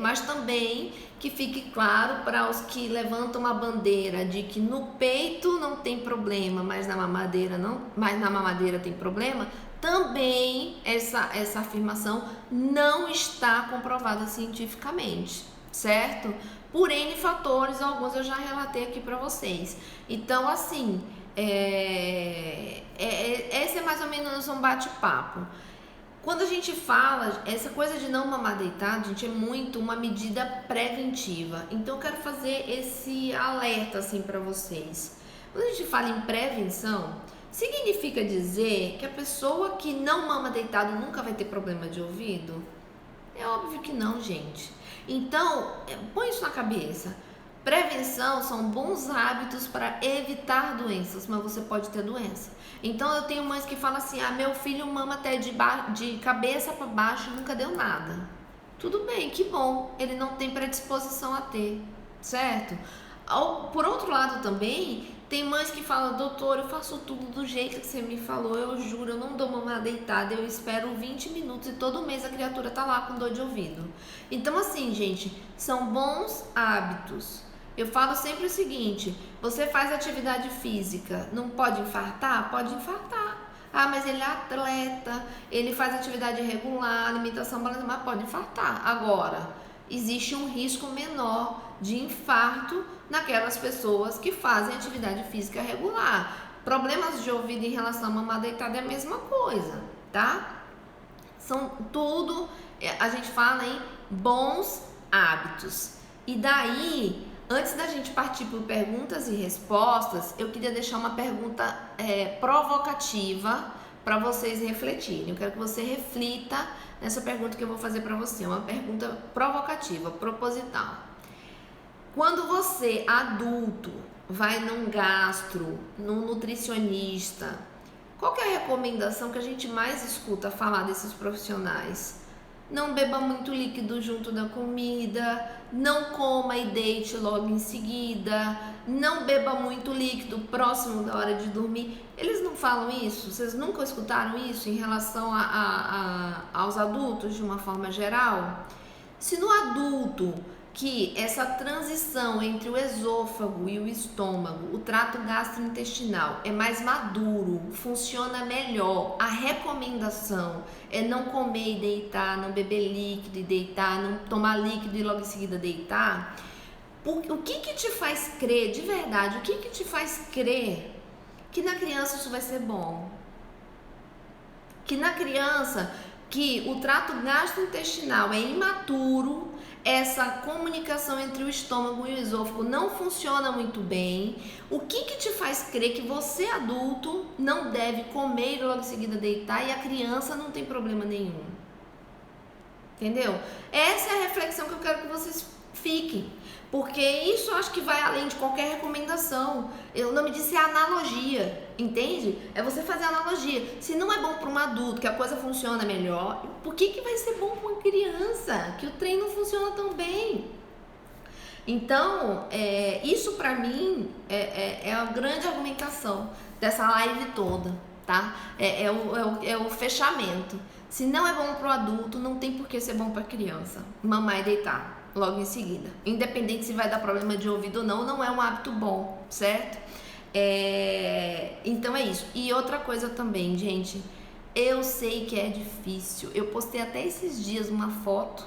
Mas também que fique claro para os que levantam a bandeira de que no peito não tem problema, mas na mamadeira tem problema, também essa afirmação não está comprovada cientificamente, certo? Por N fatores, alguns eu já relatei aqui para vocês. Então, assim, esse é mais ou menos um bate-papo. Quando a gente fala, essa coisa de não mamar deitado, gente, é muito uma medida preventiva. Então, eu quero fazer esse alerta, assim, para vocês. Quando a gente fala em prevenção, significa dizer que a pessoa que não mama deitado nunca vai ter problema de ouvido? É óbvio que não, gente. Então, põe isso na cabeça. Prevenção são bons hábitos para evitar doenças, mas você pode ter doença. Então, eu tenho mães que falam assim, meu filho mama até de cabeça para baixo e nunca deu nada. Tudo bem, que bom, ele não tem predisposição a ter, certo? Por outro lado também, Tem mães que falam, doutor, eu faço tudo do jeito que você me falou, eu juro, eu não dou mamar deitada, eu espero 20 minutos e todo mês a criatura tá lá com dor de ouvido. Então assim, gente, são bons hábitos. Eu falo sempre o seguinte, você faz atividade física, não pode infartar? Pode infartar. Ah, mas ele é atleta, ele faz atividade regular, alimentação balanceada, mas pode infartar. Agora, existe um risco menor de infarto naquelas pessoas que fazem atividade física regular. Problemas de ouvido em relação à mamar deitada é a mesma coisa, tá? São tudo, a gente fala em bons hábitos. E daí, antes da gente partir por perguntas e respostas, eu queria deixar uma pergunta provocativa para vocês refletirem. Eu quero que você reflita nessa pergunta que eu vou fazer para você. É uma pergunta provocativa, proposital. Quando você, adulto, vai num gastro, num nutricionista, qual que é a recomendação que a gente mais escuta falar desses profissionais? Não beba muito líquido junto da comida, não coma e deite logo em seguida, não beba muito líquido próximo da hora de dormir. Eles não falam isso? Vocês nunca escutaram isso em relação aos adultos de uma forma geral? Se no adulto que essa transição entre o esôfago e o estômago, o trato gastrointestinal é mais maduro, funciona melhor, a recomendação é não comer e deitar, não beber líquido e deitar, não tomar líquido e logo em seguida deitar, o que te faz crer, de verdade, o que te faz crer que na criança isso vai ser bom? Que na criança que o trato gastrointestinal é imaturo, essa comunicação entre o estômago e o esôfago não funciona muito bem. O que te faz crer que você, adulto, não deve comer e logo em seguida deitar e a criança não tem problema nenhum? Entendeu? Essa é a reflexão que eu quero que vocês fiquem, porque isso eu acho que vai além de qualquer recomendação. O nome disso é analogia, entende? É você fazer analogia. Se não é bom para um adulto, que a coisa funciona melhor, por que vai ser bom para uma criança, que o trem não funciona tão bem? Então, isso para mim é a grande argumentação dessa live toda, tá? É o fechamento. Se não é bom para o adulto, não tem por que ser bom para a criança. Mamar e deitar logo em seguida. Independente se vai dar problema de ouvido ou não, não é um hábito bom, certo? Então é isso. E outra coisa também, gente, eu sei que é difícil. Eu postei até esses dias uma foto,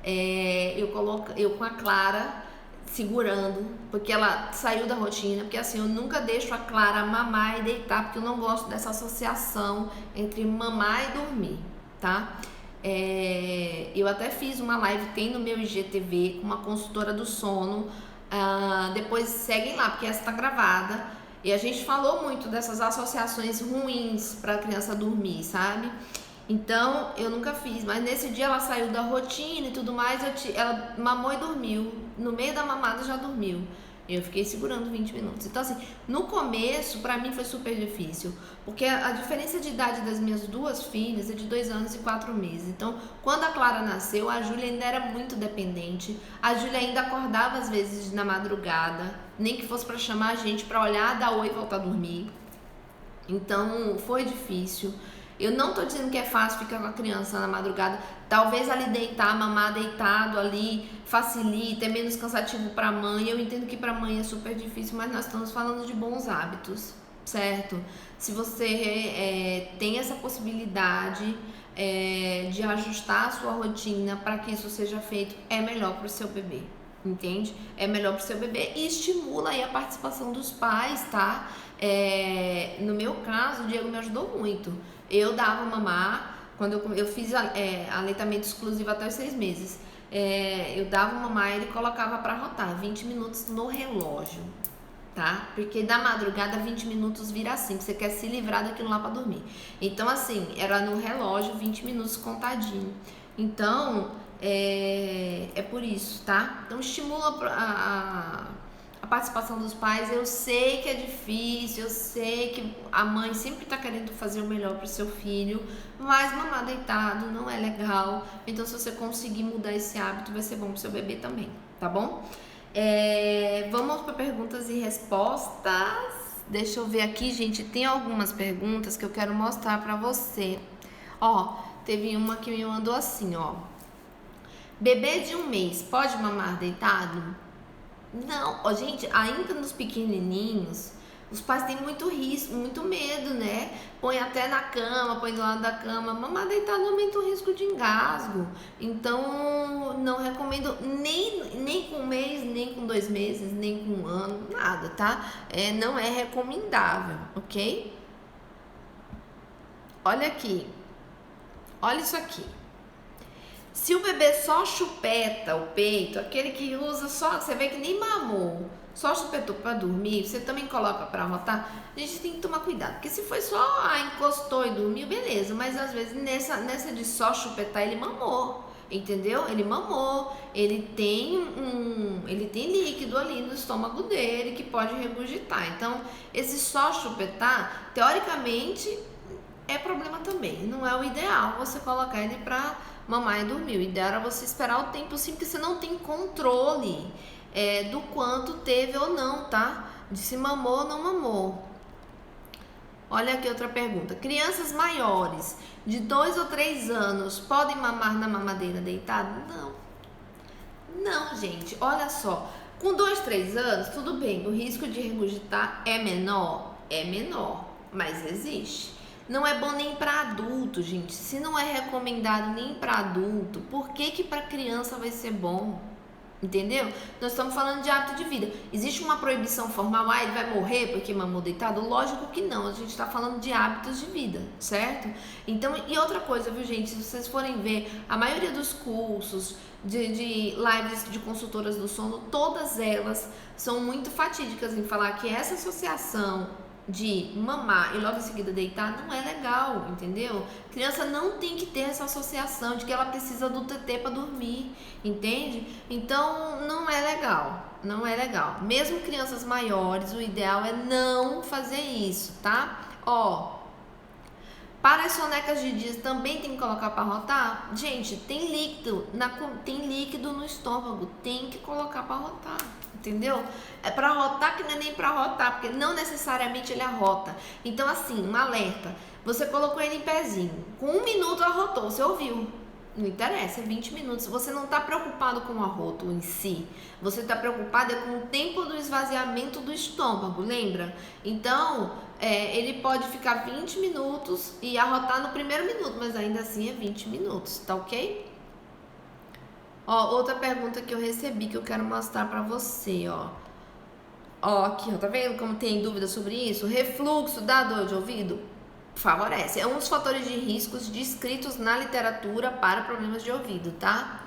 eu com a Clara segurando, porque ela saiu da rotina, porque assim, eu nunca deixo a Clara mamar e deitar, porque eu não gosto dessa associação entre mamar e dormir, tá? Eu até fiz uma live, tem no meu IGTV, com uma consultora do sono, depois seguem lá, porque essa tá gravada, e a gente falou muito dessas associações ruins para a criança dormir, sabe? Então, eu nunca fiz, mas nesse dia ela saiu da rotina e tudo mais, ela mamou e dormiu, no meio da mamada já dormiu. Eu fiquei segurando 20 minutos. Então, assim, no começo, pra mim foi super difícil, porque a diferença de idade das minhas duas filhas é de 2 anos e 4 meses. Então, quando a Clara nasceu, a Júlia ainda era muito dependente. A Júlia ainda acordava às vezes na madrugada, nem que fosse pra chamar a gente pra olhar, dar oi e voltar a dormir. Então, foi difícil. Eu não tô dizendo que é fácil ficar com a criança na madrugada. Talvez ali deitar, mamar deitado ali facilita, é menos cansativo pra mãe. Eu entendo que pra mãe é super difícil, mas nós estamos falando de bons hábitos, certo? Se você tem essa possibilidade de ajustar a sua rotina para que isso seja feito, é melhor pro seu bebê, entende? É melhor pro seu bebê e estimula aí a participação dos pais, tá? No meu caso, o Diego me ajudou muito. Eu dava mamar, quando eu fiz aleitamento exclusivo até os 6 meses, eu dava mamar e ele colocava para rotar 20 minutos no relógio, tá? Porque da madrugada 20 minutos vira assim, que você quer se livrar daquilo lá para dormir. Então assim, era no relógio 20 minutos contadinho. Então, é por isso, tá? Então estimula a participação dos pais. Eu sei que é difícil, eu sei que a mãe sempre tá querendo fazer o melhor pro seu filho, mas mamar deitado não é legal. Então, se você conseguir mudar esse hábito, vai ser bom pro seu bebê também, tá bom? Vamos para perguntas e respostas. Deixa eu ver aqui, gente. Tem algumas perguntas que eu quero mostrar pra você. Ó, teve uma que me mandou assim, ó. Bebê de 1 mês pode mamar deitado? Não, ó, gente, ainda nos pequenininhos, os pais têm muito risco, muito medo, né? Põe até na cama, põe do lado da cama. Mamar deitado aumenta o risco de engasgo. Então, não recomendo nem com 1 mês, nem com 2 meses, nem com 1 ano, nada, tá? Não é recomendável, ok? Olha aqui, olha isso aqui. Se o bebê só chupeta o peito, aquele que usa só, você vê que nem mamou, só chupetou para dormir, você também coloca para rotar, a gente tem que tomar cuidado, porque se foi só encostou e dormiu, beleza, mas às vezes nessa de só chupetar ele mamou, entendeu? Ele mamou, ele tem líquido ali no estômago dele que pode regurgitar. Então, esse só chupetar, teoricamente, é problema também. Não é o ideal você colocar ele pra mamar e dormir. O ideal era você esperar o tempo sim, porque você não tem controle do quanto teve ou não, tá? De se mamou ou não mamou. Olha aqui outra pergunta. Crianças maiores de 2 ou 3 anos podem mamar na mamadeira deitada? Não. Não, gente. Olha só. Com 2, 3 anos, tudo bem. O risco de regurgitar é menor? É menor, mas existe. Não é bom nem para adulto, gente. Se não é recomendado nem para adulto, por que para criança vai ser bom? Entendeu? Nós estamos falando de hábito de vida. Existe uma proibição formal, ele vai morrer porque mamou deitado? Lógico que não, a gente está falando de hábitos de vida, certo? Então, e outra coisa, viu, gente? Se vocês forem ver, a maioria dos cursos de lives de consultoras do sono, todas elas são muito fatídicas em falar que essa associação de mamar e logo em seguida deitar não é legal, entendeu? Criança não tem que ter essa associação de que ela precisa do TT para dormir, entende? Então não é legal, não é legal. Mesmo crianças maiores, o ideal é não fazer isso, tá? Ó, para as sonecas de dias também tem que colocar para rotar? Gente, tem líquido no estômago, tem que colocar para rotar. Entendeu? É para rotar que não é nem para rotar, porque não necessariamente ele arrota. Então, assim, um alerta. Você colocou ele em pezinho. Com 1 minuto arrotou, você ouviu. Não interessa, é 20 minutos. Você não está preocupado com o arroto em si. Você está preocupado com o tempo do esvaziamento do estômago, lembra? Então, ele pode ficar 20 minutos e arrotar no primeiro minuto, mas ainda assim é 20 minutos, tá ok? Ó, outra pergunta que eu recebi que eu quero mostrar pra você, ó. Ó, aqui, ó, tá vendo como tem dúvida sobre isso? Refluxo dá dor de ouvido? Favorece. É um dos fatores de riscos descritos na literatura para problemas de ouvido, tá?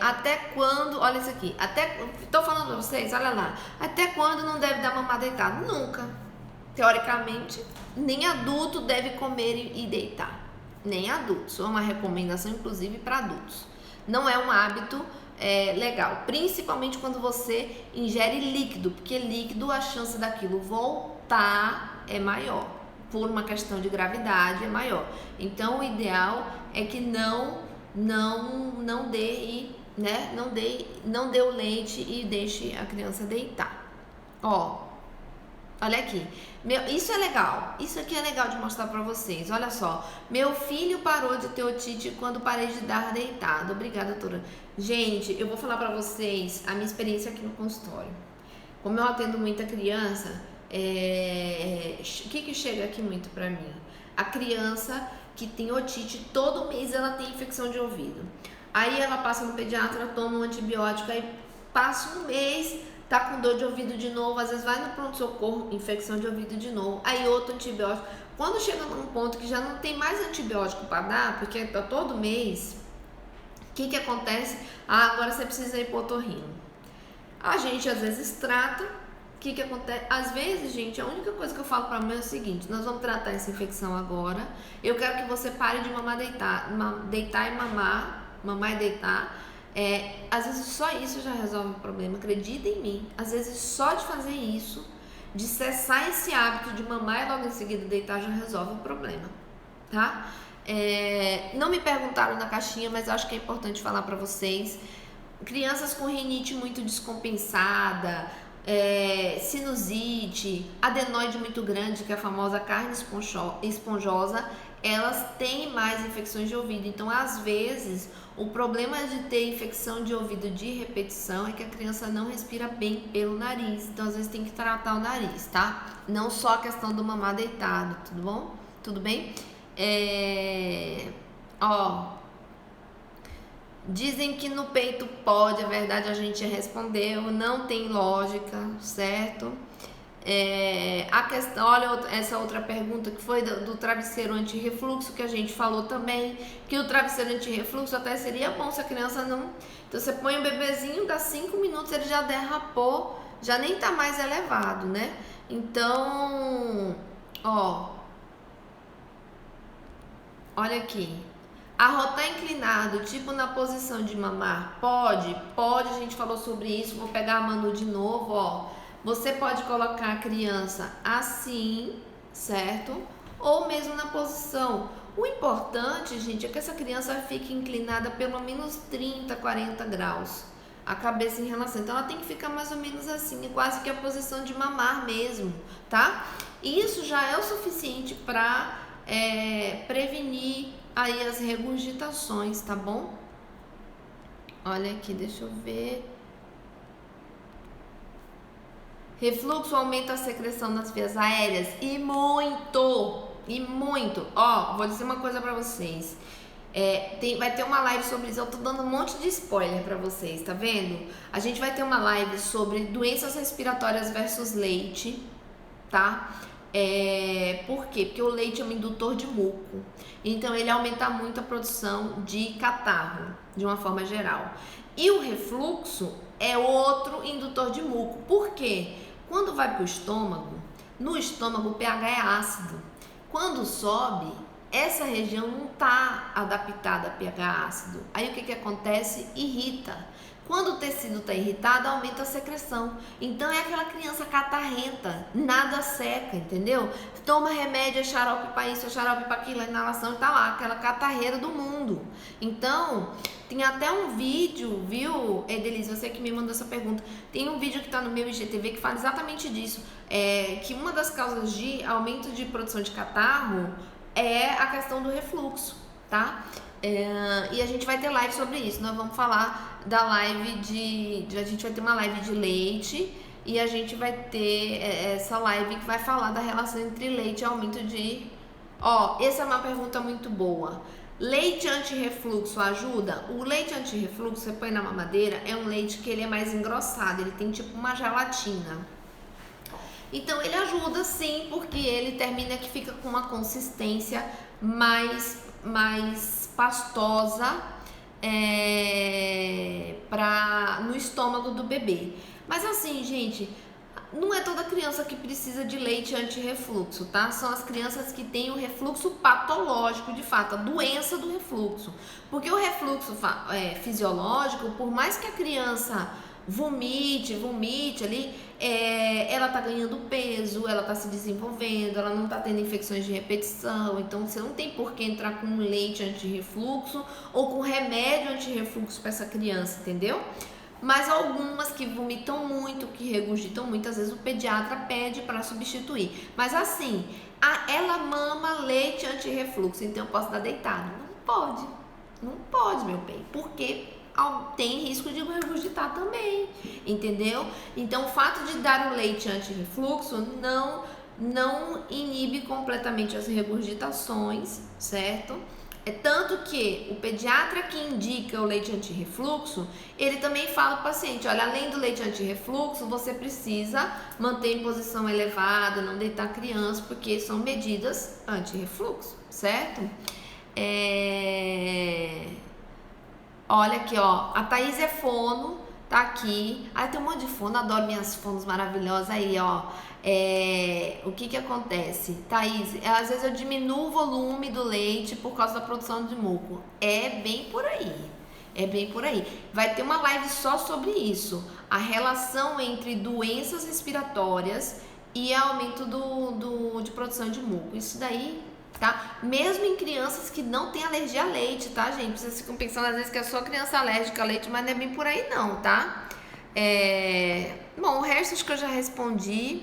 Até quando, olha isso aqui, tô falando pra vocês, olha lá. Até quando não deve dar mamar deitado? Nunca. Teoricamente, nem adulto deve comer e deitar. Nem adulto. Isso é uma recomendação, inclusive, para adultos. Não é um hábito legal, principalmente quando você ingere líquido, porque líquido, a chance daquilo voltar é maior, por uma questão de gravidade é maior. Então o ideal é que não dê, né? Não dê o leite e deixe a criança deitar. Ó, olha aqui, isso é legal, isso aqui é legal de mostrar pra vocês. Olha só, meu filho parou de ter otite quando parei de dar deitado. Obrigada, doutora. Gente, eu vou falar pra vocês a minha experiência aqui no consultório. Como eu atendo muita criança, o que chega aqui muito pra mim? A criança que tem otite, todo mês ela tem infecção de ouvido. Aí ela passa no pediatra, toma um antibiótico, aí passa 1 mês, tá com dor de ouvido de novo, às vezes vai no pronto-socorro, infecção de ouvido de novo, aí outro antibiótico. Quando chega num ponto que já não tem mais antibiótico para dar, porque tá todo mês, o que acontece? Agora você precisa ir pro otorrino. A gente às vezes trata, o que acontece? Às vezes, gente, a única coisa que eu falo pra mim é o seguinte: nós vamos tratar essa infecção agora, eu quero que você pare de mamar deitar e mamar e deitar. Às vezes só isso já resolve o problema, acredita em mim. Às vezes só de fazer isso, de cessar esse hábito de mamar e logo em seguida deitar, já resolve o problema, tá? Não me perguntaram na caixinha, mas eu acho que é importante falar pra vocês. Crianças com rinite muito descompensada, sinusite, adenoide muito grande, que é a famosa carne esponjosa, elas têm mais infecções de ouvido. Então, às vezes, o problema de ter infecção de ouvido de repetição é que a criança não respira bem pelo nariz. Então, às vezes, tem que tratar o nariz, tá? Não só a questão do mamar deitado, tudo bom? Tudo bem? Dizem que no peito pode, é verdade, a gente respondeu, não tem lógica, certo? A questão, olha essa outra pergunta que foi do travesseiro anti-refluxo, que a gente falou também, que o travesseiro anti-refluxo até seria bom se a criança não... Então você põe o bebezinho, dá 5 minutos, ele já derrapou, já nem tá mais elevado, né? Então, olha aqui. Arrotar inclinado, tipo na posição de mamar, pode, a gente falou sobre isso, vou pegar a Manu de novo, Você pode colocar a criança assim, certo? Ou mesmo na posição. O importante, gente, é que essa criança fique inclinada pelo menos 30, 40 graus. A cabeça em relação. Então, ela tem que ficar mais ou menos assim, quase que a posição de mamar mesmo, tá? Isso já é o suficiente para prevenir aí as regurgitações, tá bom? Olha aqui, deixa eu ver. Refluxo aumenta a secreção nas vias aéreas e muito. Vou dizer uma coisa pra vocês. Vai ter uma live sobre isso. Eu tô dando um monte de spoiler pra vocês, tá vendo? A gente vai ter uma live sobre doenças respiratórias versus leite, tá? Por quê? Porque o leite é um indutor de muco. Então, ele aumenta muito a produção de catarro, de uma forma geral. E o refluxo é outro indutor de muco. Por quê? Quando vai para o estômago, no estômago o pH é ácido. Quando sobe, essa região não está adaptada a pH ácido. Aí o que acontece? Irrita. Quando o tecido está irritado, aumenta a secreção. Então é aquela criança catarrenta, nada seca, entendeu? Toma remédio, é xarope para isso, é xarope para aquilo, a inalação está lá, aquela catarreira do mundo. Então, tem até um vídeo, viu, Edelise, você que me mandou essa pergunta, tem um vídeo que está no meu IGTV que fala exatamente disso, que uma das causas de aumento de produção de catarro é a questão do refluxo, tá? E a gente vai ter live sobre isso. Nós vamos falar da live a gente vai ter uma live de leite e a gente vai ter essa live que vai falar da relação entre leite e aumento de... essa é uma pergunta muito boa. Leite anti-refluxo ajuda? O leite anti-refluxo, você põe na mamadeira, é um leite que ele é mais engrossado, ele tem tipo uma gelatina. Então ele ajuda sim, porque ele termina que fica com uma consistência mais pastosa no estômago do bebê. Mas assim, gente, não é toda criança que precisa de leite anti-refluxo, tá? São as crianças que têm o refluxo patológico, de fato, a doença do refluxo. Porque o refluxo fisiológico, por mais que a criança vomite ali, ela tá ganhando peso, ela tá se desenvolvendo, ela não tá tendo infecções de repetição, então você não tem por que entrar com leite anti-refluxo ou com remédio anti-refluxo para essa criança, entendeu? Mas algumas que vomitam muito, que regurgitam muito, às vezes o pediatra pede para substituir. Mas assim, ela mama leite anti-refluxo, então eu posso dar deitado? Não pode, meu bem, porque tem risco de regurgitar também, entendeu? Então o fato de dar o leite anti-refluxo não inibe completamente as regurgitações, certo? Tanto que o pediatra que indica o leite anti-refluxo, ele também fala para o paciente, olha, além do leite anti-refluxo, você precisa manter em posição elevada, não deitar a criança, porque são medidas anti-refluxo, certo? Olha aqui, a Thaís é fono, tá aqui. Tem um monte de fono, adoro minhas fonos maravilhosas aí, o que acontece? Thaís, às vezes eu diminuo o volume do leite por causa da produção de muco. É bem por aí. Vai ter uma live só sobre isso. A relação entre doenças respiratórias e aumento de produção de muco. Isso daí, tá? Mesmo em crianças que não têm alergia a leite, tá, gente? Vocês ficam pensando às vezes que é só criança alérgica a leite, mas não é bem por aí não, tá? Bom, o resto acho que eu já respondi.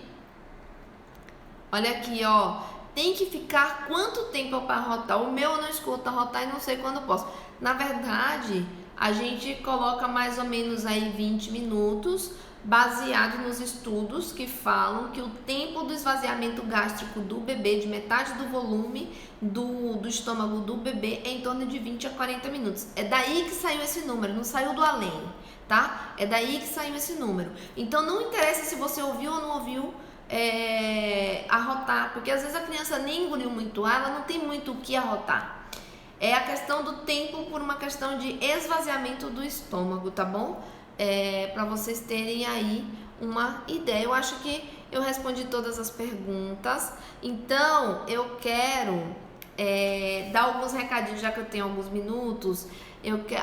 Olha aqui, ó. Tem que ficar quanto tempo para arrotar? O meu eu não escuto arrotar e não sei quando posso. Na verdade, a gente coloca mais ou menos aí 20 minutos, baseado nos estudos que falam que o tempo do esvaziamento gástrico do bebê, de metade do volume do estômago do bebê, é em torno de 20 a 40 minutos. É daí que saiu esse número, não saiu do além, tá? É daí que saiu esse número. Então não interessa se você ouviu ou não ouviu arrotar, porque às vezes a criança nem engoliu muito ar, ela não tem muito o que arrotar. É a questão do tempo por uma questão de esvaziamento do estômago, tá bom? Para vocês terem aí uma ideia. Eu acho que eu respondi todas as perguntas. Então, eu quero dar alguns recadinhos, já que eu tenho alguns minutos.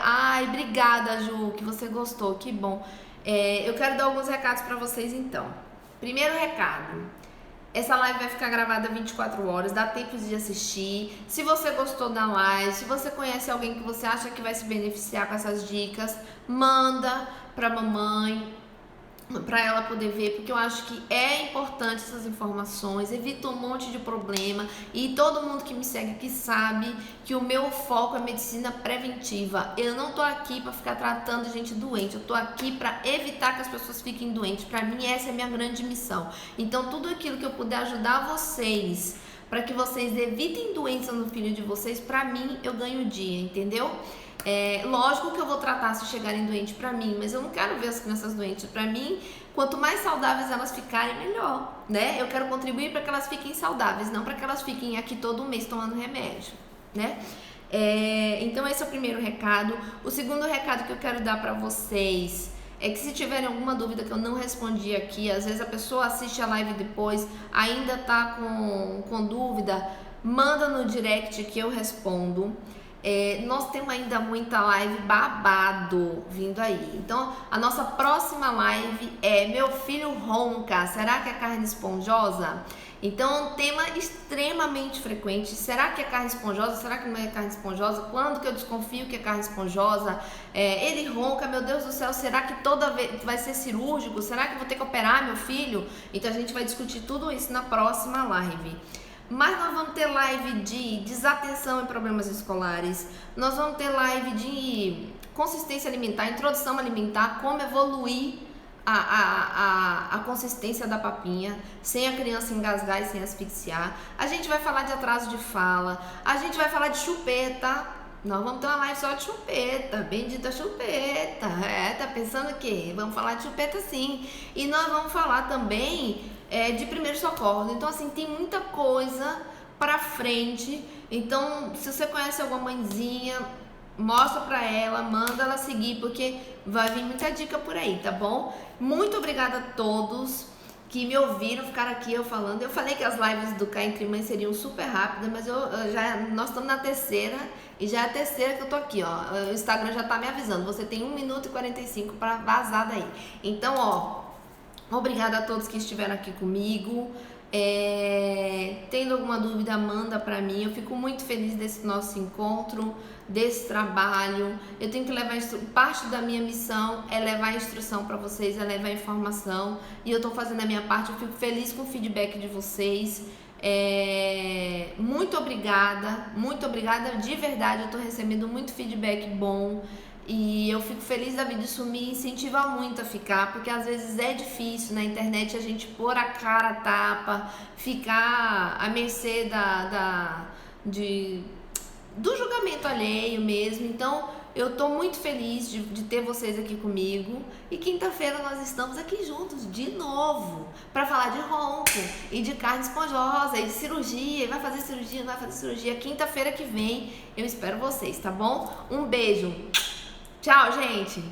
Ai, obrigada, Ju, que você gostou, que bom. Eu quero dar alguns recados para vocês, então. Primeiro recado. Essa live vai ficar gravada 24 horas, dá tempo de assistir. Se você gostou da live, se você conhece alguém que você acha que vai se beneficiar com essas dicas, manda pra mamãe, pra ela poder ver, porque eu acho que é importante essas informações, evita um monte de problema, e todo mundo que me segue aqui sabe que o meu foco é medicina preventiva. Eu não tô aqui para ficar tratando gente doente, eu tô aqui para evitar que as pessoas fiquem doentes. Para mim essa é a minha grande missão. Então tudo aquilo que eu puder ajudar vocês, para que vocês evitem doença no filho de vocês, para mim eu ganho o dia, entendeu? Lógico que eu vou tratar se chegarem doentes pra mim, mas eu não quero ver as crianças doentes. Pra mim, quanto mais saudáveis elas ficarem, melhor, né? Eu quero contribuir para que elas fiquem saudáveis, não para que elas fiquem aqui todo mês tomando remédio, né? Então esse é o primeiro recado. O segundo recado que eu quero dar pra vocês é que se tiverem alguma dúvida que eu não respondi aqui, às vezes a pessoa assiste a live depois, ainda tá com dúvida, manda no direct que eu respondo. Nós temos ainda muita live babado vindo aí. Então, a nossa próxima live é Meu Filho Ronca, será que é carne esponjosa? Então, é um tema extremamente frequente. Será que é carne esponjosa? Será que não é carne esponjosa? Quando que eu desconfio que é carne esponjosa? Ele ronca, meu Deus do céu, será que toda vez vai ser cirúrgico? Será que eu vou ter que operar meu filho? Então, a gente vai discutir tudo isso na próxima live. Mas nós vamos ter live de desatenção em problemas escolares, nós vamos ter live de consistência alimentar, introdução alimentar, como evoluir a consistência da papinha, sem a criança engasgar e sem asfixiar. A gente vai falar de atraso de fala, a gente vai falar de chupeta. Nós vamos ter uma live só de chupeta, bendita chupeta. Tá pensando o quê? Vamos falar de chupeta sim. E nós vamos falar também de primeiros socorros. Então, assim, tem muita coisa pra frente. Então, se você conhece alguma mãezinha, mostra pra ela, manda ela seguir, porque vai vir muita dica por aí, tá bom? Muito obrigada a todos que me ouviram, ficaram aqui eu falando. Eu falei que as lives do Cá Entre Mães seriam super rápidas, mas nós estamos na terceira, e já é a terceira que eu tô aqui, ó. O Instagram já tá me avisando, você tem 1 minuto e 45 para vazar daí. Então, ó, obrigada a todos que estiveram aqui comigo. Tendo alguma dúvida, manda pra mim. Eu fico muito feliz desse nosso encontro, desse trabalho. Eu tenho que levar parte da minha missão é levar a instrução para vocês, é levar a informação, e eu tô fazendo a minha parte. Eu fico feliz com o feedback de vocês. Muito obrigada de verdade. Eu tô recebendo muito feedback bom. E eu fico feliz da vida, isso me incentiva muito a ficar, porque às vezes é difícil na internet a gente pôr a cara a tapa, ficar à mercê do julgamento alheio mesmo. Então eu tô muito feliz de ter vocês aqui comigo, e quinta-feira nós estamos aqui juntos de novo para falar de ronco e de carne esponjosa e de cirurgia, e vai fazer cirurgia, não vai fazer cirurgia. Quinta-feira que vem eu espero vocês, tá bom? Um beijo. Tchau, gente!